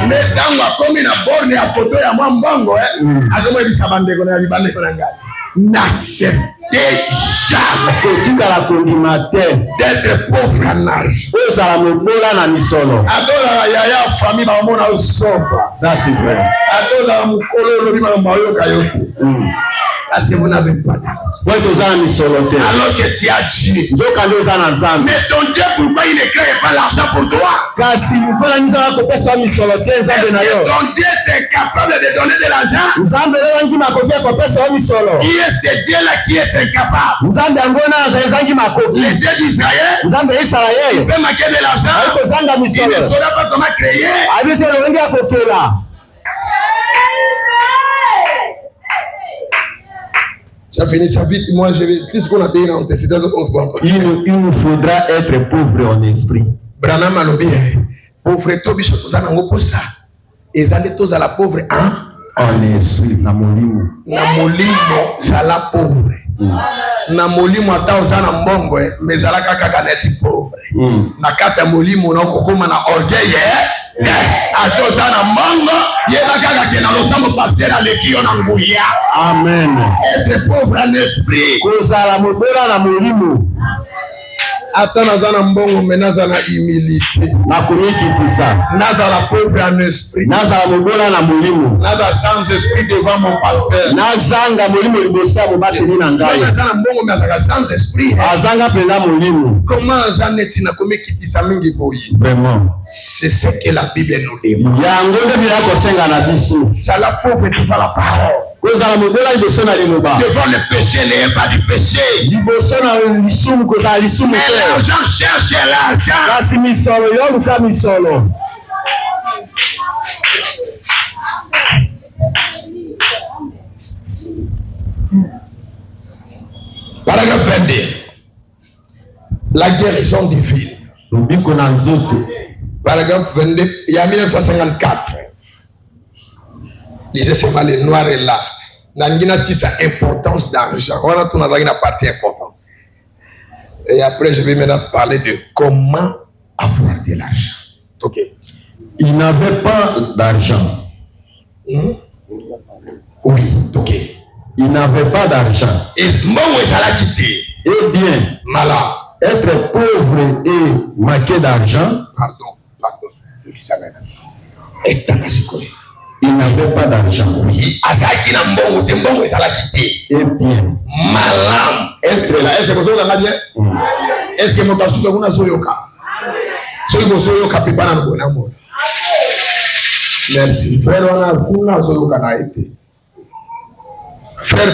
Mais tant que comme une borne à côté ya mwambongo, akomo bisabande kona bibande kona ngai. N'acceptez jamais d'être pauvre en argent. Adola yaya famille ba mona usoba. Ça c'est vrai. Adola mukolo lobi ba mayo kayote. Parce que vous n'avez pas d'argent. Alors que tu as Dieu. Mais ton Dieu, pourquoi il ne crée pas l'argent pour toi? Est-ce que ton Dieu est capable de donner de l'argent? Qui est ce Dieu-là qui est incapable? Le Dieu d'Israël, il peut manquer de l'argent. Il ne saura pas comment créer. Ça finit ça vite, moi je vais. Qu'est-ce qu'on a dit là? Il nous faudra être pauvres en esprit. Branham Malobi, pauvreté, biso tout ça n'en pas ça. Et ça n'est pas la pauvre en esprit. Na molimo. Na molimo, ça la pauvre. Na molimo ata osana mbongo, mais ça la kaka neti pauvre. Na kata molimo na kokoma na orgueil. Atosana mbongo, yeba kaka kena losambo pasteur alekio na nguya. Amen. Être pauvre en esprit. Kozala mobola na molimo. Attends, nazana mbongo, mais nazana humilité. Nazala pauvre en esprit. Nazala sans esprit devant mon pasteur. Nazana mbongo, mais nazala sans esprit. Comment azaneti na komi kitisa mingi boyi? Vraiment. C'est ce que la Bible nous dit. C'est la pauvre devant la parole. Devant le péché, les pas du péché. Mais l'argent cherche l'argent. Paragraphe 22. La guérison divine. Paragraphe 22. Il y a 1954. Lisez seulement le noir est là. Nangina si sa importance d'argent. On a tout dans la partie importance. Et après, je vais maintenant parler de comment avoir de l'argent. Ok. Il n'avait pas d'argent. Oui, ok. Il n'avait pas d'argent. Et Eh bien, malade. Être pauvre et manquer d'argent. Pardon. Il n'avait pas d'argent. Oui. Eh bien, malade. Être là. Est-ce que vous avez bien? Est-ce que vous avez merci. Frère, on a frère,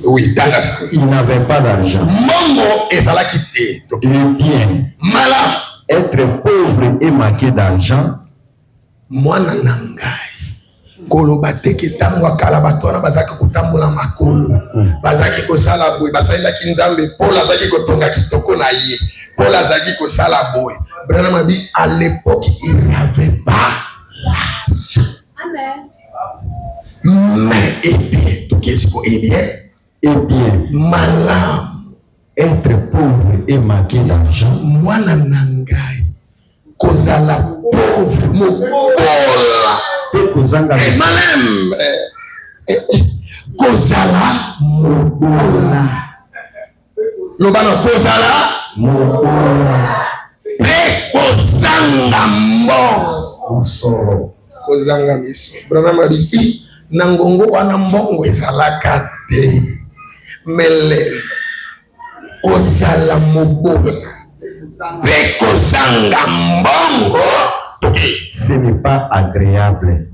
oui, il n'avait pas d'argent. Et bien, malade. Être pauvre et manquer d'argent. Moi, kolobate kitangwa kala batwana bazaki kutambola makolo bazaki kosala boy basala kinzambe Paul azaki kotonga kitoko na ye Paul azaki kosala boy Branham a dit à l'époque il n'y avait pas l'argent. Amen. Mais et bien malam être pauvre et manquer d'argent. Mwana nangai kozala pauvre mokola malem kozala mokola lobana kozala mokola pe kozanga mbongo kozanga miso Branham a dit nangongo wana mbongo ezalaka te mele kozala mokola pe kozanga mbongo. Ce n'est pas agréable.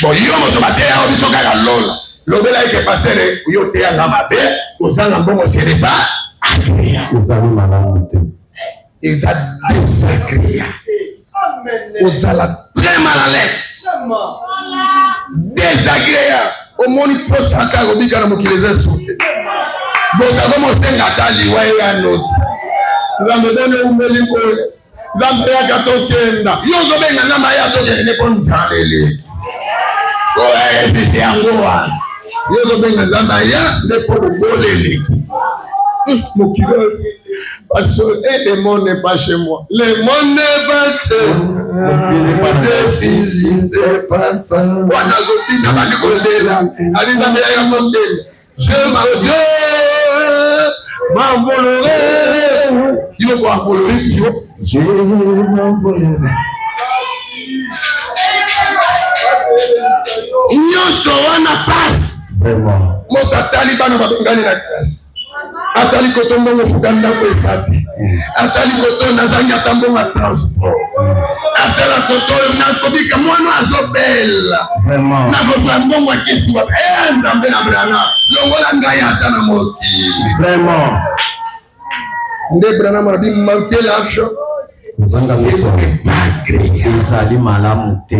Bon, yo moto bateya obiso kaka lola. Lobela eke pasere yo teya ngama be, kozanga mbongo ce n'est pas agréable. Ozali malamu te. Eza désagréable. Ozala très mal à l'aise. Désagréable. Omoni posa kaka obika na mokileza soute. Boka como senga tali wa ya no. Zambe done umeli ko. Zambe ya katokenda. Yozo benga namba ya tokende ne konzalele. Ko ese yangoa. Yozo benga zamba ya ne podolele. Mokilo. Parce que le monde n'est pas chez moi. Le monde n'est pas chez moi. C'est pas ça. Wana zopina bandi kolela. Ali zambe ya tokenda. Je m'envolerai. Yo ko envolerai yo. Je m'envolerai. Nyonso wana passe. Vraiment. Moto atali bana babengani na classe. Atali koto mbongo fukanda ko esati. Atali koto nazanya tambonga transport. Atala koto na kobika mwana azobela. Vraiment. Na kozwa mbongo akisi wa nzambe na brana. Longola ngai ata na mokili. Vraiment. Nde Branham a dit manquer l'argent. C'est pas agréable. Ezali malamu te.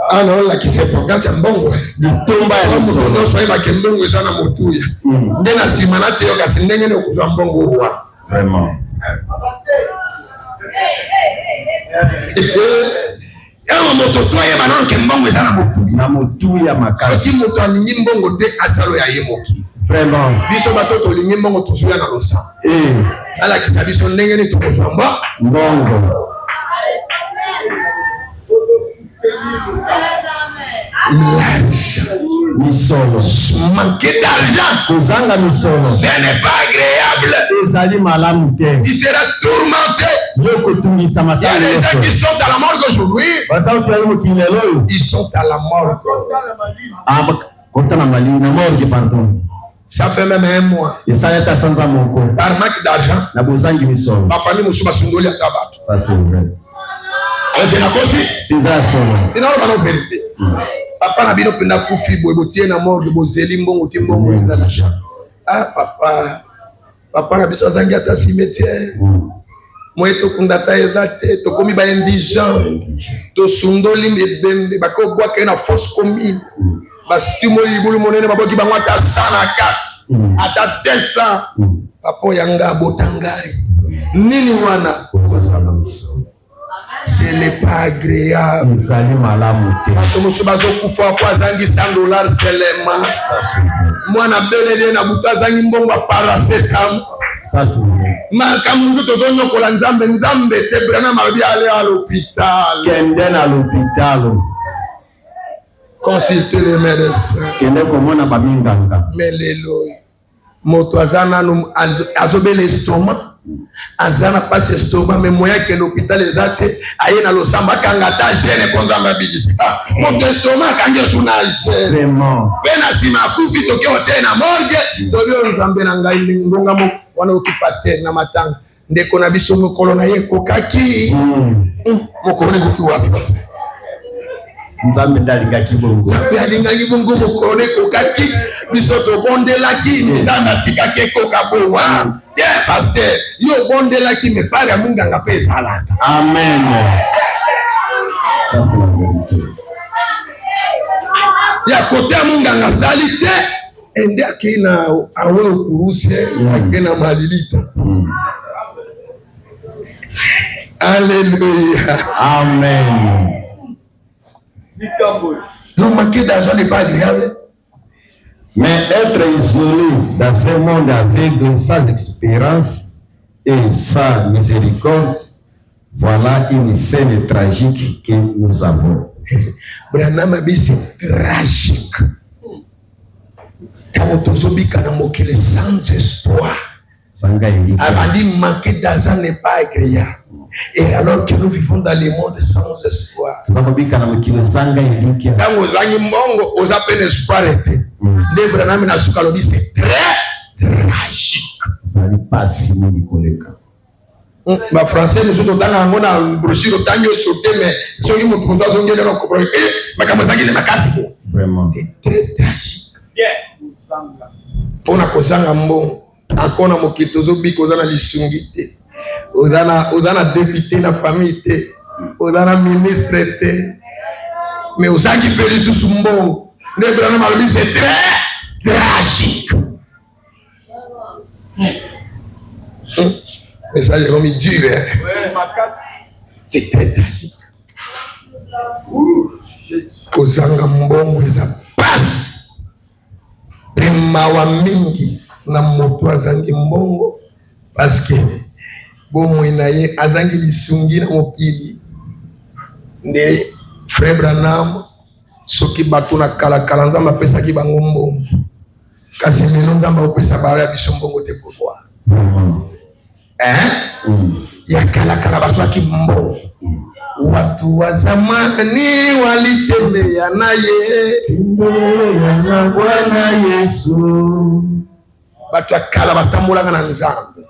Ah non, là qui c'est pour c'est mbongo. Litomba ya Mbongo no so eba kembongo ezana motuya. Nde na simana te yoka sindenge no kuzwa mbongo wa. Vraiment. Ewa moto toye banano kembongo ezana motuya. Na motuya makasi. Si moto alingi mbongo te asalo ya yemoki. Vraiment. Biso batoto lingi mbongo tosuya na losa. Ala kisabiso ndenge ni tokozwa mbongo. L'argent. Misolo. Manquer d'argent. Kozanga misolo. Ce n'est pas agréable. Ezali malamu te. Tu seras tourmenté. Il y a des gens qui sont à la morgue aujourd'hui. Ils sont à la morgue. Ça fait même un mois. Par manque d'argent. Ma famille me souma sundoli à tabac. Ça c'est vrai. C'est la cause. C'est non la vérité. Papa n'a bien penda kufi boy botie na morgue bozeli mbongo timbongo ezala. Ah papa. Papa n'a besoin zangi ata cimetière. Moi to kundata ezate to komi ba indigent. To sundoli mbembe bako bwa ke na force commune. Basitimo libulu monene baboki bango ata 104 ata 200 papa yanga botangai nini wana ce n'est pas agréable. Ezali malamu te. Bato mosu bazo kufa kwa zangi $100 seulement. Mwana belele na buta zangi mbongo paracetamol. Ça c'est vrai. Makamu tozo nyokola nzambe te brana mabi aller à l'hôpital. Kende na l'hôpital. Consulter les médecins. Kende komona ba minganga. Melelo. Moto azana no azobe l'estomac. Azana passe estomac mais moyen que l'hôpital ezate aye na losamba kanga ta gene konza mabidisi. Mon estomac kange suna gene. Vraiment. Bena sima kufi toke hotel na morgue. Tobio nzambe na ngai ngonga mo wana uki pasteur na matanga. Ndeko na biso mokolo na ye kokaki. Mokolo ne kuki wapi basi. Nzambe ndalinga kibongo. Nzambe alinga kibongo mokolo kokaki biso to bondelaki nzambe atikaki kokabonga. Yeah, pasteur, yo bondelaki me pare ya munganga pe salata. Amen. Ça c'est la vérité. Ya kote ya munganga salite ende akina awe kuruse akina malilita. Alléluia. Amen. Non, manquer d'argent n'est pas agréable. Mais être isolé dans un monde aveugle, sans expérience et sans miséricorde, voilà une scène tragique que nous avons. Branham a dit c'est tragique. Quand on se dit sans espoir, a dit manquer d'argent n'est pas agréable. Et alors que nous vivons dans le monde sans espoir. Quand vous avez mongo, vous avez espoir. Les Branham na sukalobi c'est très tragique. Ça n'est pas si minicolé. Ma français nous sommes dans un monde en brochure tango sauté mais ceux qui m'ont posé à zongé leur comprendre. Ma kamazaki ne makasi ko. Vraiment. C'est très tragique. Pour na kozanga mbongo, akona mokitozo biko zana lisungite. Ozana député na famille te, ozana ministre te, mais ozaki peli sous mbongo. Ne Branham a dit c'est très tragique. Mais ça j'ai remis dur. C'est très tragique. Kozanga mbongo eza passe. Mawa mingi na moto azangi mbongo parce que bon naye azangi lisungi na mokili nde frère Branham soki bato na kala nzamba pesa ki bango mbongo kasi lelo nzamba opesa ba ya biso mbongo te pourquoi ya kala baswaki mbongo watu wa zamani walitembea naye na Bwana Yesu bato akala batambolanga na nzambe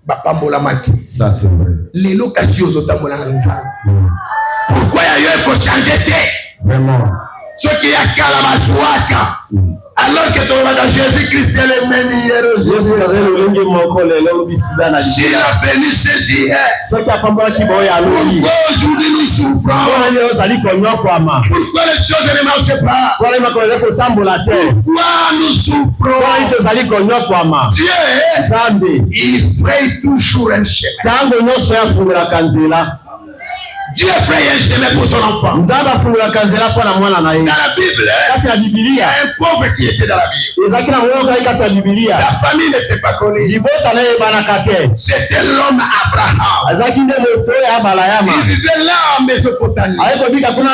bapambola maki. Ça c'est vrai. Lelo kasi ozotambola na nzambe. Pourquoi ya yo eko changer te? Vraiment. Soki ya kala baswaka alors que ton Seigneur Jésus-Christ est le même hier aujourd'hui. Si la béni se dit pourquoi aujourd'hui nous souffrons? Pourquoi les choses ne marchent pas? Pourquoi nous souffrons? Dieu, il fraye toujours un chemin. Dieu fraye un chemin pour son enfant. Dans la Bible, il y a un pauvre qui était dans la Bible. Sa famille n'était pas connue. C'était l'homme Abraham. Il vivait là en Mésopotamie. Et quand il a rencontré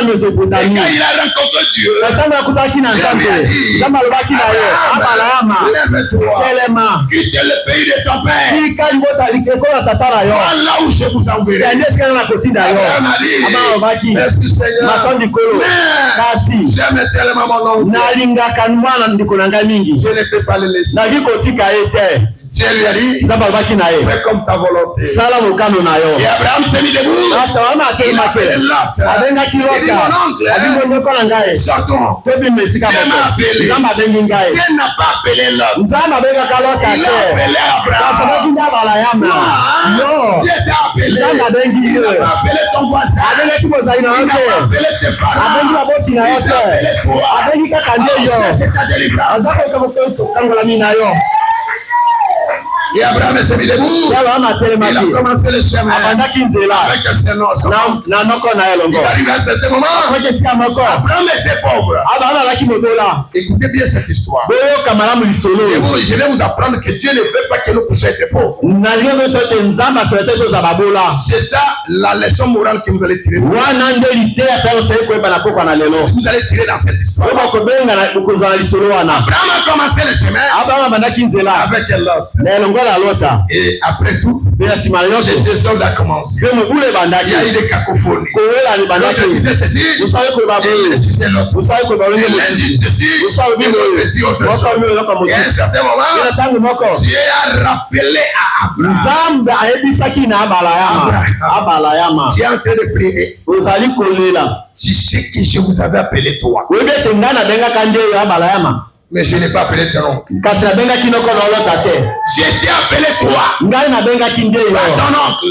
Dieu, Dieu lui a dit, Abraham, lève-toi, quitte le pays de ton père. Voilà là où je vous enverrai. Abraham a dit, merci Seigneur, mais j'aime tellement mon oncle, je ne peux pas le laisser. Dieu lui a dit, fais comme ta volonté. Et Abraham s'est mis debout. Il a appelé Lot. Il dit, mon oncle, sortons. Dieu m'a appelé. Dieu n'a pas appelé Lot. Il a appelé Abraham. Non, Dieu t'a appelé. Il n'a pas appelé ton voisin. Il n'a pas appelé tes parents. Il t'a appelé toi. C'est ta délivrance. Et Abraham s'est mis debout. Il a commencé le chemin avec ses noces. Ils arrivent à un certain moment. Abraham était pauvre. Écoutez bien cette histoire. Je vais vous apprendre que Dieu ne veut pas que nous puissions être pauvres. C'est ça la leçon morale que vous allez tirer. Vous allez tirer dans cette histoire. Abraham a commencé le chemin avec Lot. Et après tout, le désordre a commencé. Il y a eu des cacophonies. L'autre disait ceci, et l'autre disait l'autre. Et l'un dit ceci, et l'autre dit autre chose. Et à un certain moment, Dieu a rappelé à Abraham. Tu es en train de prier. Tu sais que je vous avais appelé toi. Mais je n'ai pas appelé ton oncle. Je t'ai appelé toi. Pas ton oncle.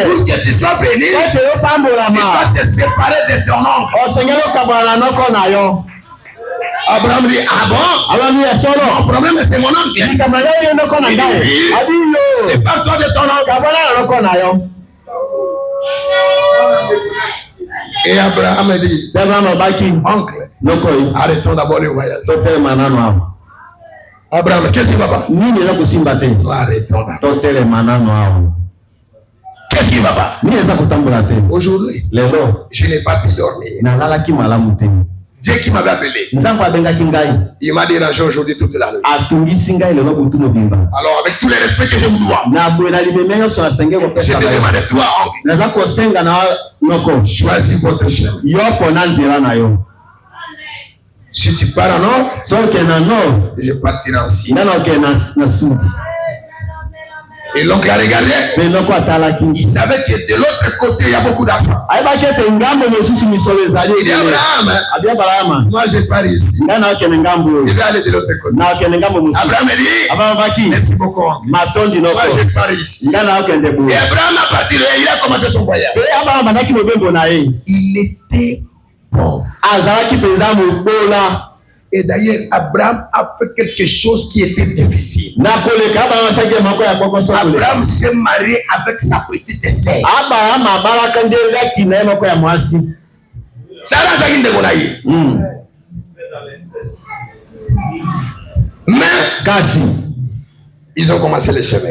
Pour que tu sois béni, tu dois te séparer de ton oncle. Abraham dit, ah bon? Mon problème c'est mon oncle. Il dit, c'est pas toi de ton oncle. Et Abraham dit, oncle, arrêtons d'abord le voyage. Abraham, qu'est-ce qui va pas? Arrêtons d'abord. Qu'est-ce qui va pas? Aujourd'hui, je n'ai pas pu dormir. Dieu qui m'avait appelé, il m'a dérangé aujourd'hui toute la nuit. Alors avec tous les respects que je vous dois, je te demande toi, oncle, choisis votre chemin. Si tu pars en nord, je partirai en sud. Et l'oncle a regardé. Il savait que de l'autre côté, il y a beaucoup d'argent. Il dit Abraham, moi je pars ici. Je vais aller de l'autre côté. Abraham dit, merci beaucoup. Moi je pars ici. Et Abraham a parti, il a commencé son voyage. Il était pauvre. Et d'ailleurs, Abraham a fait quelque chose qui était difficile. Abraham s'est marié avec sa petite sœur. Mais ils ont commencé le chemin.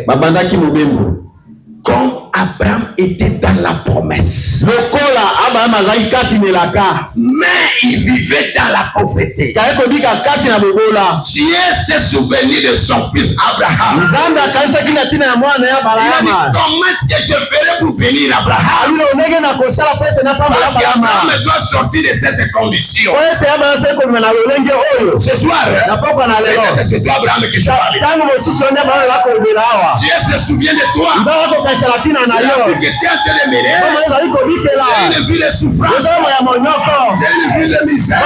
Comme Abraham était dans la promesse, mais il vivait dans la pauvreté. Dieu s'est souvenu de son fils Abraham. Il a dit, comment est-ce que je ferai pour bénir Abraham? Parce qu'Abraham doit sortir de cette condition. Ce soir, c'est toi Abraham que je parle. Dieu se souvient de toi. C'est une vie de souffrance. C'est une vie de misère.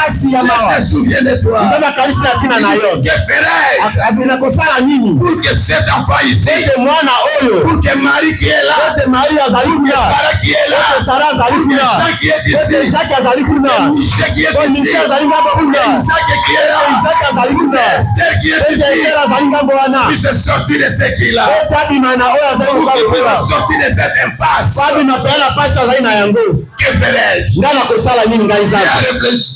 Dieu se souvient de toi. Que ferais-je pour que cet enfant ici, pour que Marie qui est là, pour que Sarah qui est là, pour que Jean qui est ici, pour que Michel qui est ici, pour que Isaac qui est là, pour que Esther qui qui est ici puisse sortir de ce qu'il a. Pour qu'il puisse sortir de cette impasse. Que ferais-je? J'ai réfléchi.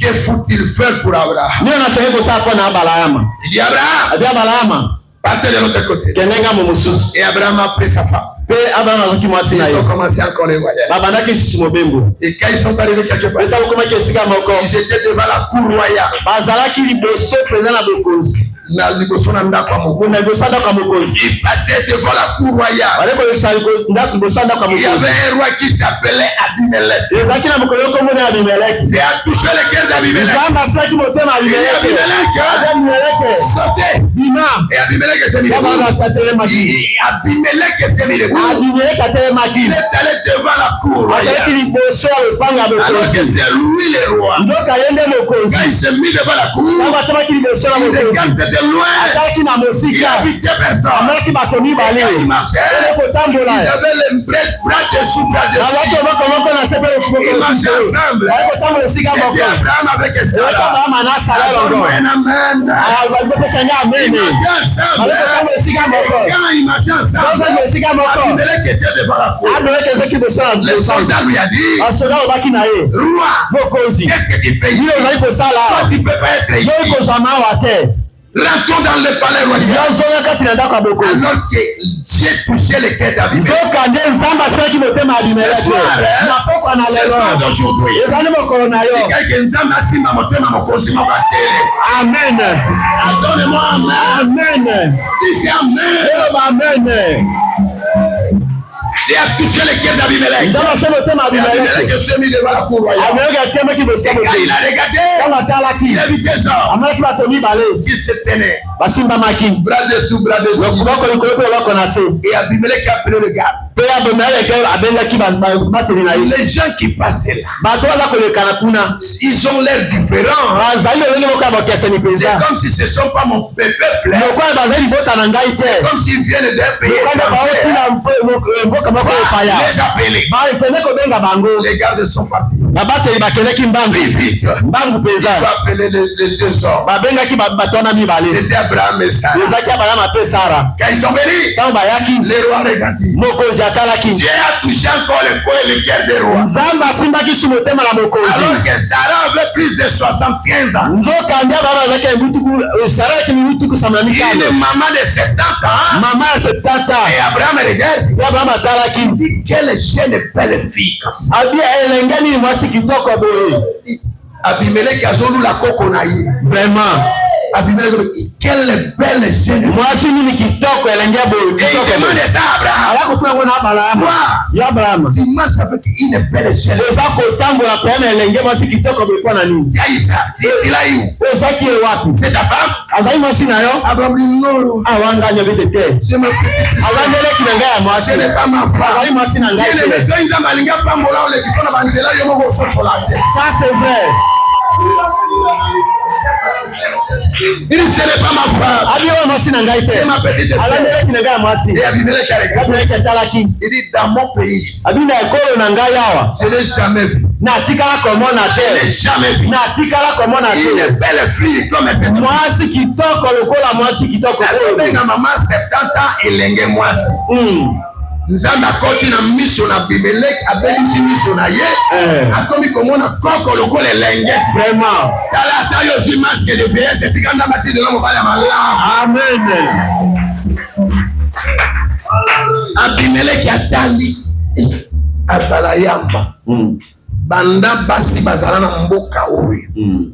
Que faut-il faire pour Abraham? Il dit Abraham, partez de l'autre côté. Et Abraham a pris sa femme. Ils ont commencé encore les voyages. Et quand ils sont arrivés quelque part, ils étaient devant la cour royale. Il passait devant la cour royale. Il y avait un roi qui s'appelait Abimelech. Tu as touché le cœur d'Abimelech. Et Abimelech sautait. Et Abimelech s'est mis debout. Il est allé devant la cour royale. Alors que c'est lui le roi. Quand il s'est mis devant la cour, il regarde de loin. Il habitait personne. Et quand il marchait, ils avaient les bras dessous, bras dessus. Ils marchaient ensemble. C'était Abraham avec Sarah. Amen. Ils marchaient ensemble. Quand ils marchaient ensemble, Abimelech était devant la cour. Le soldat lui a dit, roi, qu'est-ce que tu fais ici? Toi, tu ne peux pas être ici. Rentrons dans le palais royal. Alors que Dieu touchait le cœur d'Abimelech. Ce soir d'aujourd'hui, amen. Donne-moi amen. Dis amen. Dieu a touché le cœur d'Abimelech. Abimelech s'est mis devant la cour royale. Et quand il a regardé, il a vu des hommes qui se tenaient. Bras dessous, bras dessous. Et Abimelech a appelé le gars. Les gens qui passaient là, ils ont l'air différents. C'est comme si ce ne sont pas mon peuple. C'est comme s'ils viennent d'un pays. Les appeler. Les gardes sont partis. Vite. Ils ont appelé les deux hommes. C'était Abraham et Sarah. Quand ils sont venus, les rois regardaient. Dieu a touché encore le cœur des rois. Alors que Sarah avait plus de 75 ans. Une maman de 70 ans. Et Abraham regarde. Il dit quelle jeune belle fille comme ça. Abimelech a zolu la coconaïe. Vraiment. Abimelech, quelle belle jeune. Moi aussi, nous qui toque, elle est beau. Et il demande ça à Abraham. Abraham. Tu marches avec une belle jeune. Les gens qui t'envoient la peine, elle est moi aussi qui toque comme pas nani. Tiaïsa, il a eu. C'est ta femme. Azaï moi aussi nayo. Abraham dit non. Awanga nyobe de terre. C'est ma petite. Azandele qui n'engaie moi. Ce n'est pas ma femme. Azaï moi aussi n'engaie. Il ne me fait une malinga pas mola ou les qui font la banzela yo mo so sur la terre. Ça c'est vrai. Il dit ce n'est pas ma femme. C'est ma petite sœur. Et Abimelech a regardé. Il dit dans mon pays, je n'ai jamais vu. Je n'ai jamais vu. Une belle fille comme cette. La maman 70 ans et l'engue moi. Nzambe akoti na miso na Abimelech abelisi miso na ye akomi komona koko lokola elenge vraiment tala ta yo si masque de vieillesse etikanda matindi na mobali ya malamu amen. Abimelech atali abala yamba banda basi bazala na mboka oyo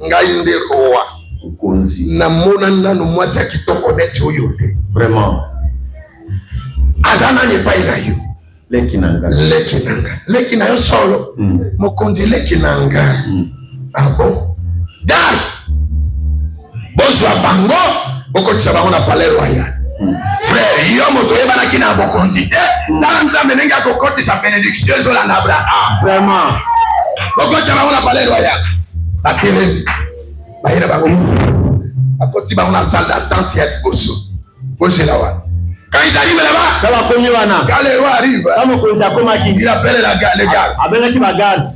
ngai nde roi konzi na mona nanu mwasi ya kitoko neti oyo te vraiment. Azana n'est pas inayo. Lekinanga. Lekinayo solo. Mokonzi lekinanga. Ah bon? Garde. Bozo bango. Boko tsabango na palais royal. Frère, yo moto yeba na kina bokonzi te. Tanza menenga kokoti sa bénédiction zola na Abraham. Vraiment. Boko tsabango na palais royal. Bakele. Bayina bango. Akoti bango na salle d'attente ya liboso. Bozo la wa. Quand ils arrivent là-bas, quand le roi arrive, il appelle les gardes.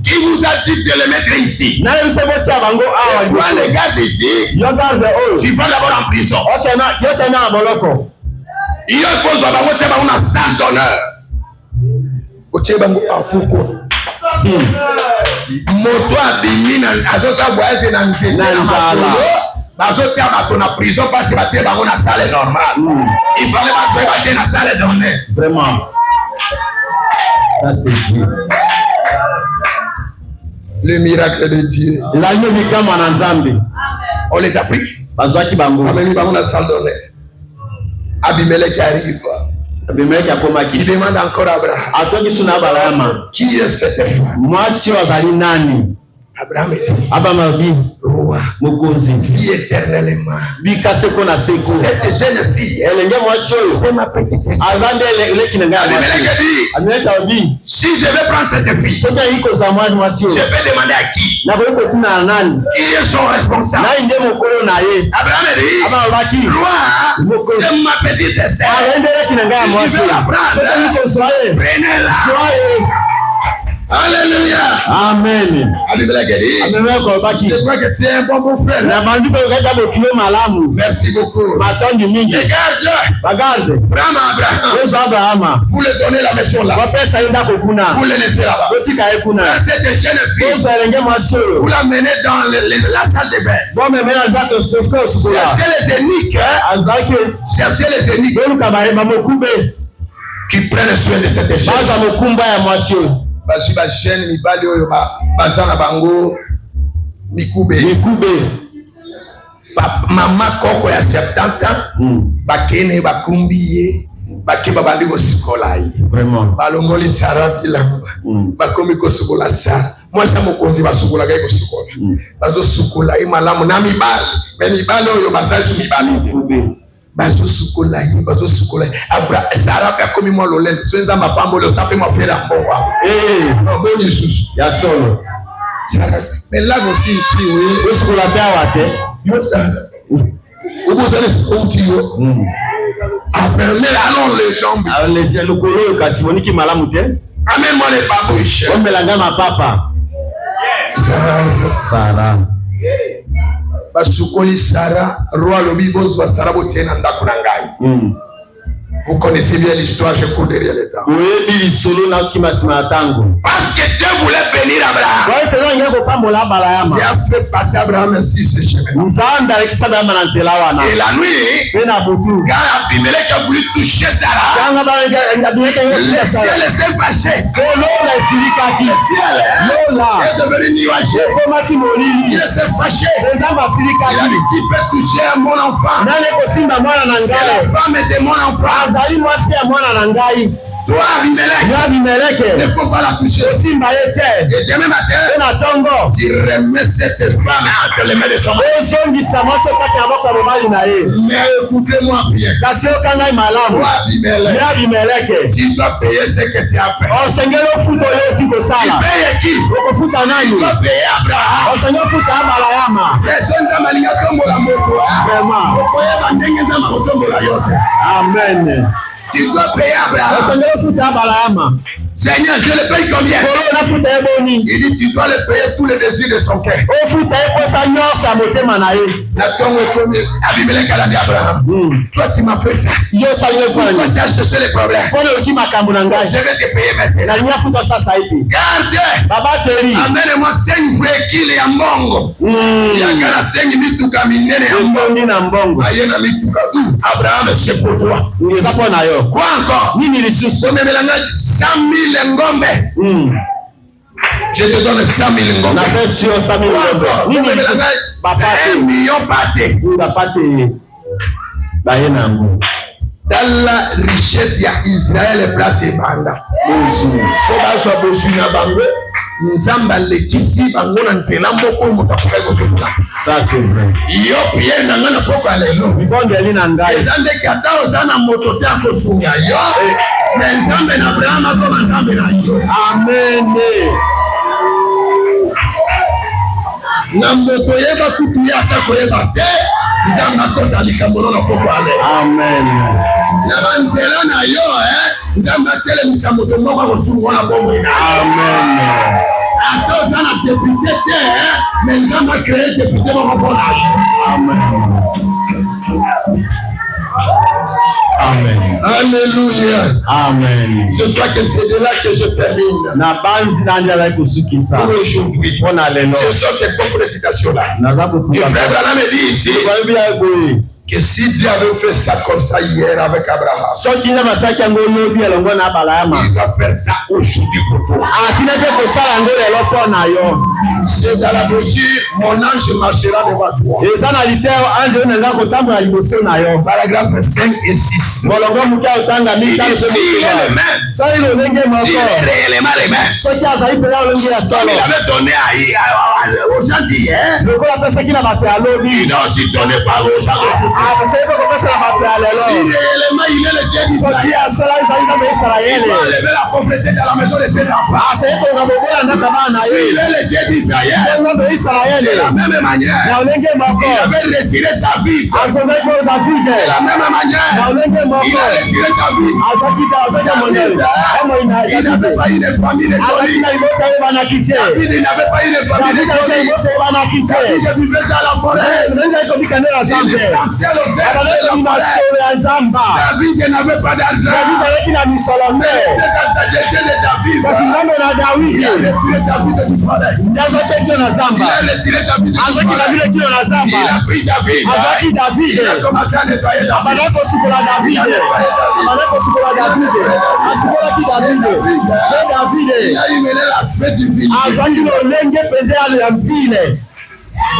Qui vous a dit de les mettre ici? Pourquoi les gardes ici? Tu vas d'abord en prison. Il y a une salle d'honneur. Moto abimina azosa voyage na nzela bazotia bato na prison parce que batie bango na salle normale. Il fallait pas que na salle d'honneur. Vraiment. Ça c'est Dieu. Le miracle de Dieu. On les a pris. Bazwaki bango. Ameni bango na salle d'honneur. Abimelech arrive. Il demande encore à Abraham. Qui est cette femme? Moi si wazali nani? Abraham dit roi, vie éternellement. Cette jeune fille, c'est ma petite fille. Si je vais prendre cette fille, je vais demander à qui? Qui est son responsable? Abraham dit roi, c'est ma petite sœur. Si tu veux la prendre, prenez-la. Alléluia. Amen. Je crois que tu es un bon frère. Merci beaucoup. Regarde. Abraham. Vous le donnez la maison là. Vous le laissez là-bas. Cette jeune fille, vous la menez dans la salle de bain. Cherchez les éniques. Cherchez les éniques qui prennent soin de cette jeune. Basi ba jeune mibali oyo baza na bango mikube mama koko ya 70 ans bakene bakumbiye bakeba bandi ko sikola yi vraiment balongoli Sara bilamba bakomi ko sikola Sara moi ça mokonzi basukola ga ko sikola bazo sukola yi malamu na mibali oyo baza su mibali bazo sukola abra Sara pe komi mo lolen senza mapambo le sape mo fera mbongo non bon Jesus ya solo Sara mais là aussi ici oui sukola pe awate yo Sara obo zale outio après mais allons les jambes les lokolo kasi moniki malamu te amène moi les babouches on melanga ma papa Sara basukoli Sara roi lobi bozwa Sara botena ndako na ngai. Vous connaissez bien l'histoire, je cours derrière les temps. Parce que Dieu voulait bénir Abraham. Dieu a fait passer Abraham ainsi ce chemin. Et la nuit, quand Abimelech a voulu toucher Sarah, le ciel s'est fâché. Le ciel est devenu nuageux. Dieu s'est fâché. Il a dit qui peut toucher à mon enfant? C'est la femme de mon enfant. Toi, Abimelech, ne peux pas la toucher. Et demain matin, tu remets cette femme entre les mains de son mari. Mais écoutez-moi bien. Toi, Abimelech, tu dois payer ce que tu as fait. Tu payes qui? Tu dois payer Abraham. Amen. Tu dois payer Abraham. Seigneur, je le paye combien? Il dit tu dois le payer tous les désirs de son cœur. Abimelech a dit Abraham, toi tu m'as fait ça. Pourquoi tu as cherché les problèmes? Je vais te payer maintenant. Garde. Amène-moi 5 vrais kills ya mbongo. Yagana 5 mituka minene ya mbongo. Ayena mituka. Abraham, c'est pour toi. Quoi encore? 100 000 ngombe. Je te donne 100 000 ngombe. 1 million pâté. Dans la richesse ya Israël place banda. Koba so bosu na bango. Nzamba lekisi bango na nzela mboko mutakuka ko sofuna. Ça c'est vrai. Yo pierre na ngana poko alelo. Bibonde ali na ngai. Ezande kata osana moto te akosunya yo. Mais nzambe na Abraham akoma nzambe na yo. Amen. Na moto yeba kutu ya ta koyeba te. Nzamba kota likambo na poko ale. Amen. Na banzela na yo Nzamba tele misamoto moko kosungo na bombo ina. Amen. Ato sana député mais Nzamba créé député moko pour Amen. Amen. Alléluia. Amen. Je crois que c'est de là que je termine. Na banzi nanja kusukisa. Pour aujourd'hui. Ce sont des bonnes citations là. Et frère Branham me dit ici que si Dieu avait fait ça comme ça hier avec Abraham, il va faire ça aujourd'hui pour toi. C'est dans la mesure mon ange marchera devant toi. Paragraphe 5 et 6. S'il est le même, s'il est réellement le même, comme il avait donné aux gens d'hier, il a aussi donné par aux gens d'aujourd'hui. Si réellement il est le Dieu d'Israël, il va enlever la pauvreté dans la maison de ses enfants. S'il est le Dieu d'Israël, de la même manière, il avait retiré David. De la même manière, il a retiré David. Il n'avait pas une famille étoilée. David n'avait pas une famille étoilée. David vivait dans la forêt. Il sentait le David n'avait pas d'argent. Il a retiré David du forêt. Il a retiré David du forêt. Il a pris David. Il a commencé à nettoyer David. Il a mené l'aspect du village.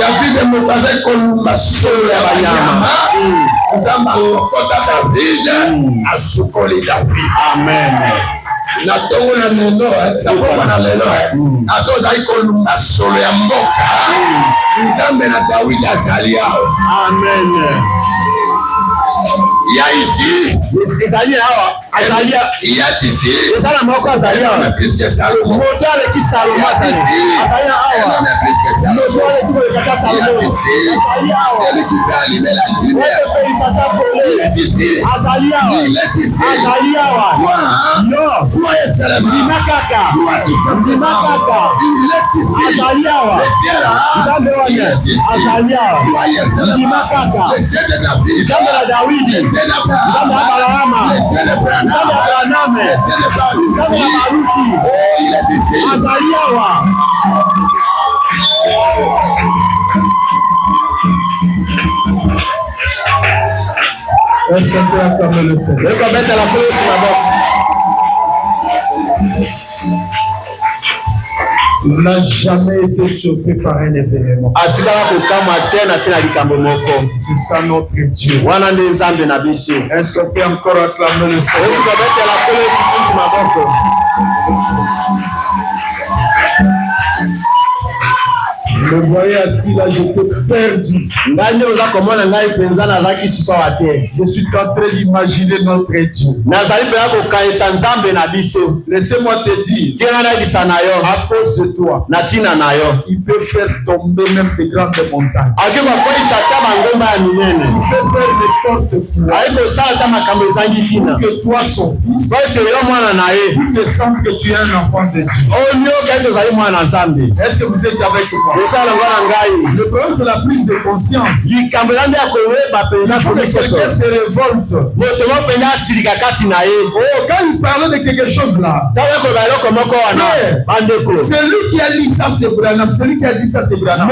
David est mon cousin Kolumba solo ya banyama. Nzamba kokota David asukoli David. Amen. Na tongo na lelo, na poma na lelo. Atoza Kolumba solo ya mboka. Nzambe na David azalia. Amen. Il y a ici, il y a ici, plus que Salomon. Il y a ici, celui qui peut allumer la lumière. Il est ici, il est ici. Toi et Salomon. Il est ici. Le Dieu là, il est ici. Toi et Salomon. Le Dieu de David. Le Dieu d'Abraham, le Dieu de Branham, le Dieu de Baruch. Oh, il est ici. Est-ce qu'on peut acclamer le Seigneur? Il n'a jamais été surpris par un événement. C'est ça notre Dieu. Est-ce qu'on peut encore acclamer le Seigneur? Je me voyais assis là, j'étais perdu. Je suis en train d'imaginer notre Dieu. Laissez-moi te dire, à cause de toi, il peut faire tomber même des grandes montagnes. Il peut faire n'importe quoi. Pour que toi, son fils, tu te sens que tu es un enfant de Dieu. Est-ce que vous êtes avec moi? Le problème, c'est la prise de conscience. Il faut que quelqu'un se révolte. Quand il parlait de quelque chose là, celui qui a dit ça, c'est Branham. Celui qui a dit ça, c'est Branham.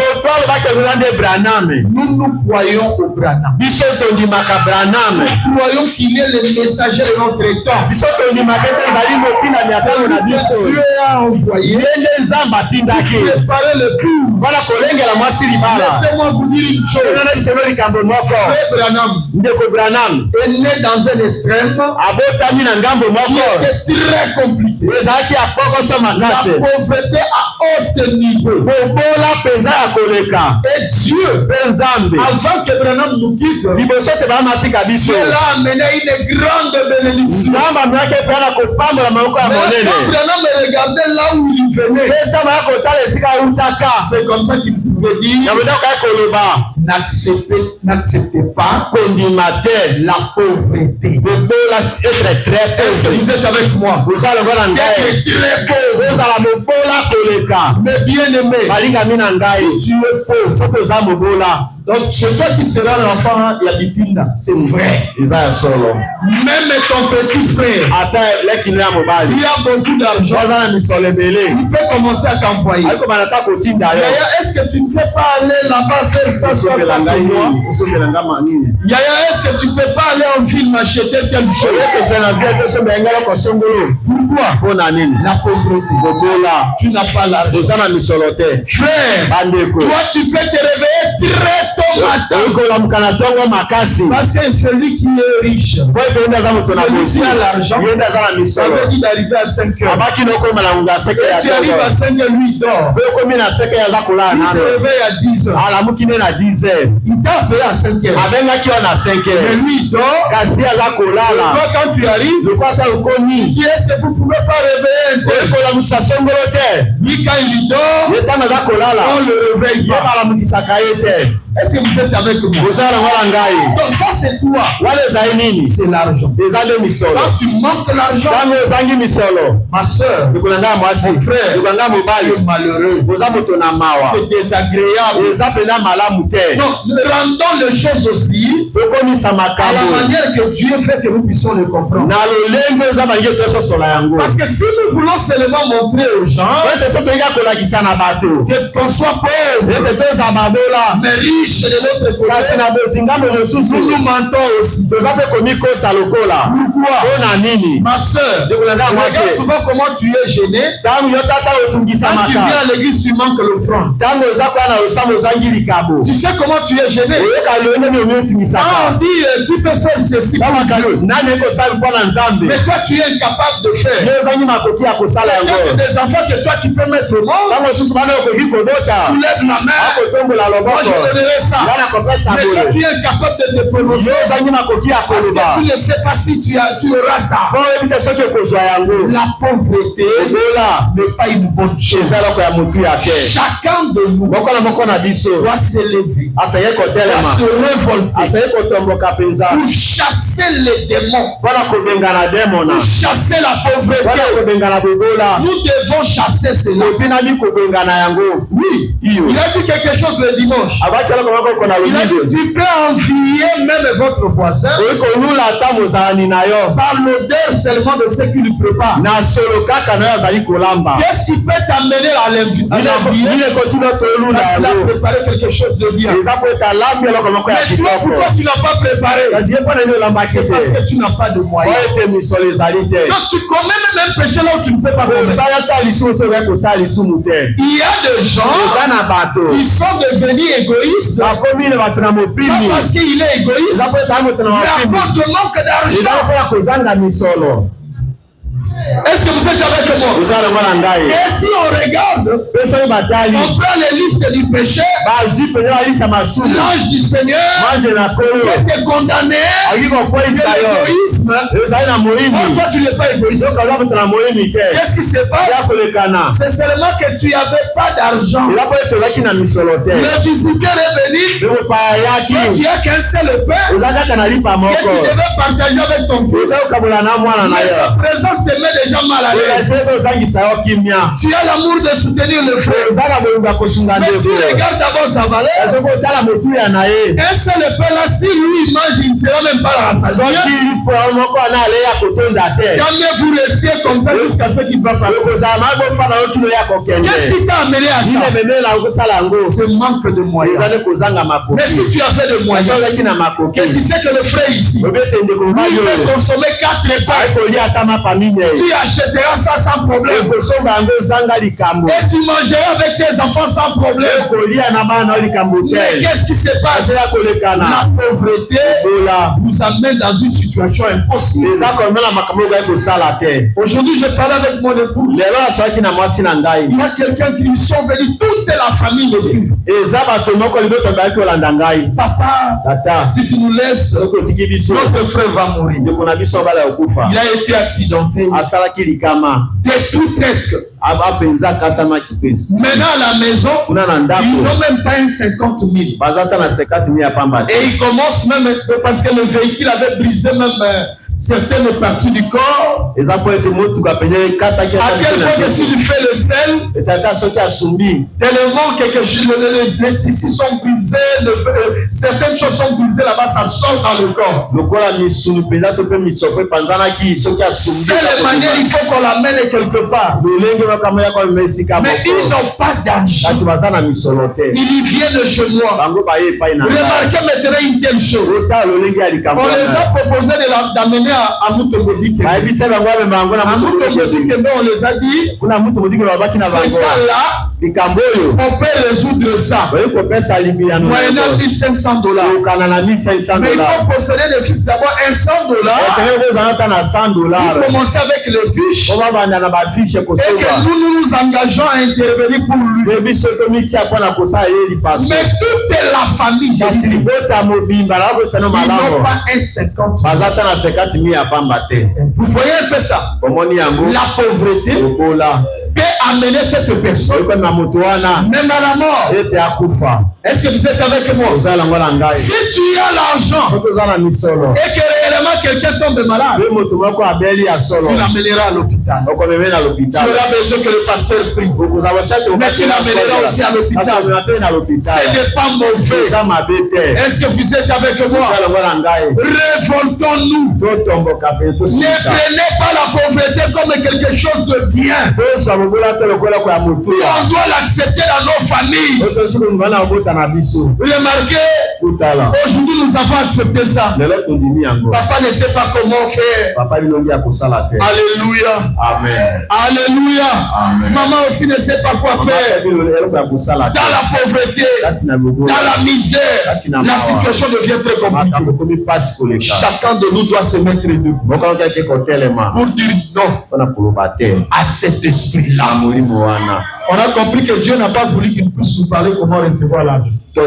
Nous croyons au Branham. Nous croyons qu'il est le messager de notre temps. Dieu a envoyé préparer le plus. Laissez-moi vous dire une chose. Branham est né dans un extrême qui était très compliqué. La pauvreté à haut niveau. Et Dieu, avant que Branham nous quitte, Dieu l'a amené une grande bénédiction. Quand Branham regardait là où il venait, c'est comme ça qu'il pouvait dire. N'acceptez pas la pauvreté. Être très Est-ce que vous êtes avec moi? Vous allez voir un gars. Très pauvre. Mais bien aimé, si tu es pauvre, donc c'est toi qui seras l'enfant de Bitinda. C'est vrai. Même ton petit frère, il a beaucoup d'argent. Il peut commencer à t'envoyer. Yaya, est-ce que tu ne peux pas aller là-bas faire ça pour moi? Yaya, est-ce que tu ne peux pas aller en ville m'acheter quelque chose? Pourquoi? La pauvreté. Tu n'as pas l'argent. Frère, toi tu peux te réveiller très tôt matin. Parce que celui qui est riche, celui qui a l'argent, ça veut dire d'arriver à 5 heures. Et tu arrives à 5 heures, lui dort. Il se réveille à 10 heures. Il t'a appelé à 5 heures. Mais lui dort. Toi, quand tu arrives, il dit, est-ce que vous ne pouvez pas réveiller un peu? Lui, quand il dort, on le réveille pas. Est-ce que vous êtes avec moi? Donc ça c'est toi. C'est l'argent. Quand tu manques l'argent, ma soeur, mon frère, tu es malheureux. C'est désagréable. Non, rendons les choses aussi à la manière que Dieu fait que nous puissions le comprendre. Parce que si nous voulons seulement montrer aux gens qu'on soit pauvre, mais riche de l'autre côté, nous mentons aussi. Pourquoi? Ma soeur, regarde souvent comment tu es gêné. Quand tu viens à l'église, tu manques l'offrande. Tu sais comment tu es gêné? Quand on dit tu peux faire ceci, mais toi tu es incapable de faire. Il y a des enfants que toi tu peux mettre au monde. Soulève la main. Moi je donnerai ça. Mais toi tu es incapable de te prononcer parce que tu ne sais pas si tu auras ça. La pauvreté n'est pas une bonne chose. Chacun de nous doit s'élever, doit se révolter pour chasser les démons, pour chasser la pauvreté. Nous devons chasser cela. Oui, il a dit quelque chose le dimanche. Il a dit, tu peux envier même votre voisin par l'odeur seulement de ce qu'il prépare. Qu'est-ce qui peut t'amener à l'envier? Parce qu'il a préparé quelque chose de bien. Mais toi, pourquoi tu n'as pas préparé? C'est parce que tu n'as pas de moyens. Donc tu commets même un péché là où tu ne peux pas commettre. Il y a des gens qui sont devenus égoïstes. Pas parce qu'il est égoïste, mais à cause du manque d'argent. Est-ce que vous êtes avec moi? Et si on regarde, on prend les listes du péché, l'ange du Seigneur était condamné de l'égoïsme. Toi tu n'es pas égoïste. Qu'est-ce qui se passe? C'est seulement que tu n'avais pas d'argent. Le visiteur est venu. Toi tu as qu'un seul pain que tu devais partager avec ton fils. Mais sa présence te met déjà mal à l'aise. Tu as l'amour de soutenir le frère. Mais tu regardes d'abord sa valeur. Un seul pain là, si lui mange, il ne sera même pas dans sa vie. Quand vous restiez comme ça jusqu'à ce qu'il va parler. Qu'est-ce qui t'a amené à ça? Ce manque de moyens. Mais si tu avais des moyens, que tu sais que le frère ici, lui peut consommer 4 pains. Tu achèteras ça sans problème. Et tu mangeras avec tes enfants sans problème. Mais qu'est-ce qui se passe? La pauvreté vous amène dans une situation impossible. Aujourd'hui, je parlais avec mon épouse. Il y a quelqu'un qui sont venus, toute la famille me suit. Papa, si tu nous laisses, notre frère va mourir. Il a été accidenté. détruit presque. Maintenant à la maison, ils n'ont même pas un 50 000. Et ils commencent même, parce que le véhicule avait brisé même certaines parties du corps. À quel point s'il fait le sel, tellement quelque chose, les tissus sont brisés, certaines choses sont brisées là-bas, ça sort dans le corps. C'est la manière, il faut qu'on l'amène quelque part. Mais ils n'ont pas d'argent. Ils viennent chez moi. Remarquez maintenant une telle chose. On les a proposé d'amener à Mutombodike. On les a dit, ces cas-là, on peut résoudre ça. Moyennant $1,500. Mais il faut posséder les fiches d'abord $100. Vous commencez avec les fiches. Et que nous nous engageons à intervenir pour lui. Mais toute la famille, ils n'ont pas $1,50. Vous voyez un peu ça? La pauvreté peut amener cette personne même à la mort. Est-ce que vous êtes avec moi? Si tu as l'argent et que réellement quelqu'un tombe malade, tu l'amèneras à l'hôpital. Tu auras besoin que le pasteur prie. Mais tu l'amèneras aussi à l'hôpital. Ce n'est pas mauvais. Est-ce que vous êtes avec moi? Révoltons-nous. Ne prenez pas la pauvreté comme quelque chose de bien. On doit l'accepter dans nos familles. Remarquez, aujourd'hui nous avons accepté ça. Papa ne sait pas comment faire. Alléluia. Amen. Alléluia. Amen. Maman aussi ne sait pas quoi faire. Dans la pauvreté, dans la misère, la situation devient très compliquée. Chacun de nous doit se mettre debout pour dire non à cet esprit-là. On a compris que Dieu n'a pas voulu qu'il puisse nous parler comment recevoir l'argent. Dieu a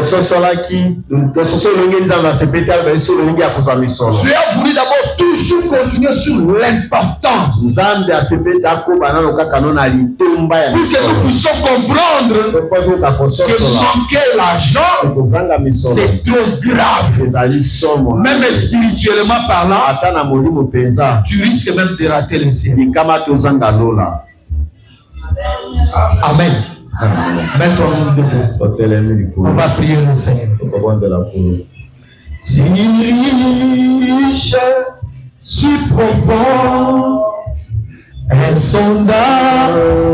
voulu d'abord toujours continuer sur l'importance. Pour que nous puissions comprendre que manquer l'argent, c'est trop grave. Même spirituellement parlant, tu risques même de rater le ciel. Amen. Mettons-nous debout. On va prier le Seigneur. Si riche, si profond, insondable.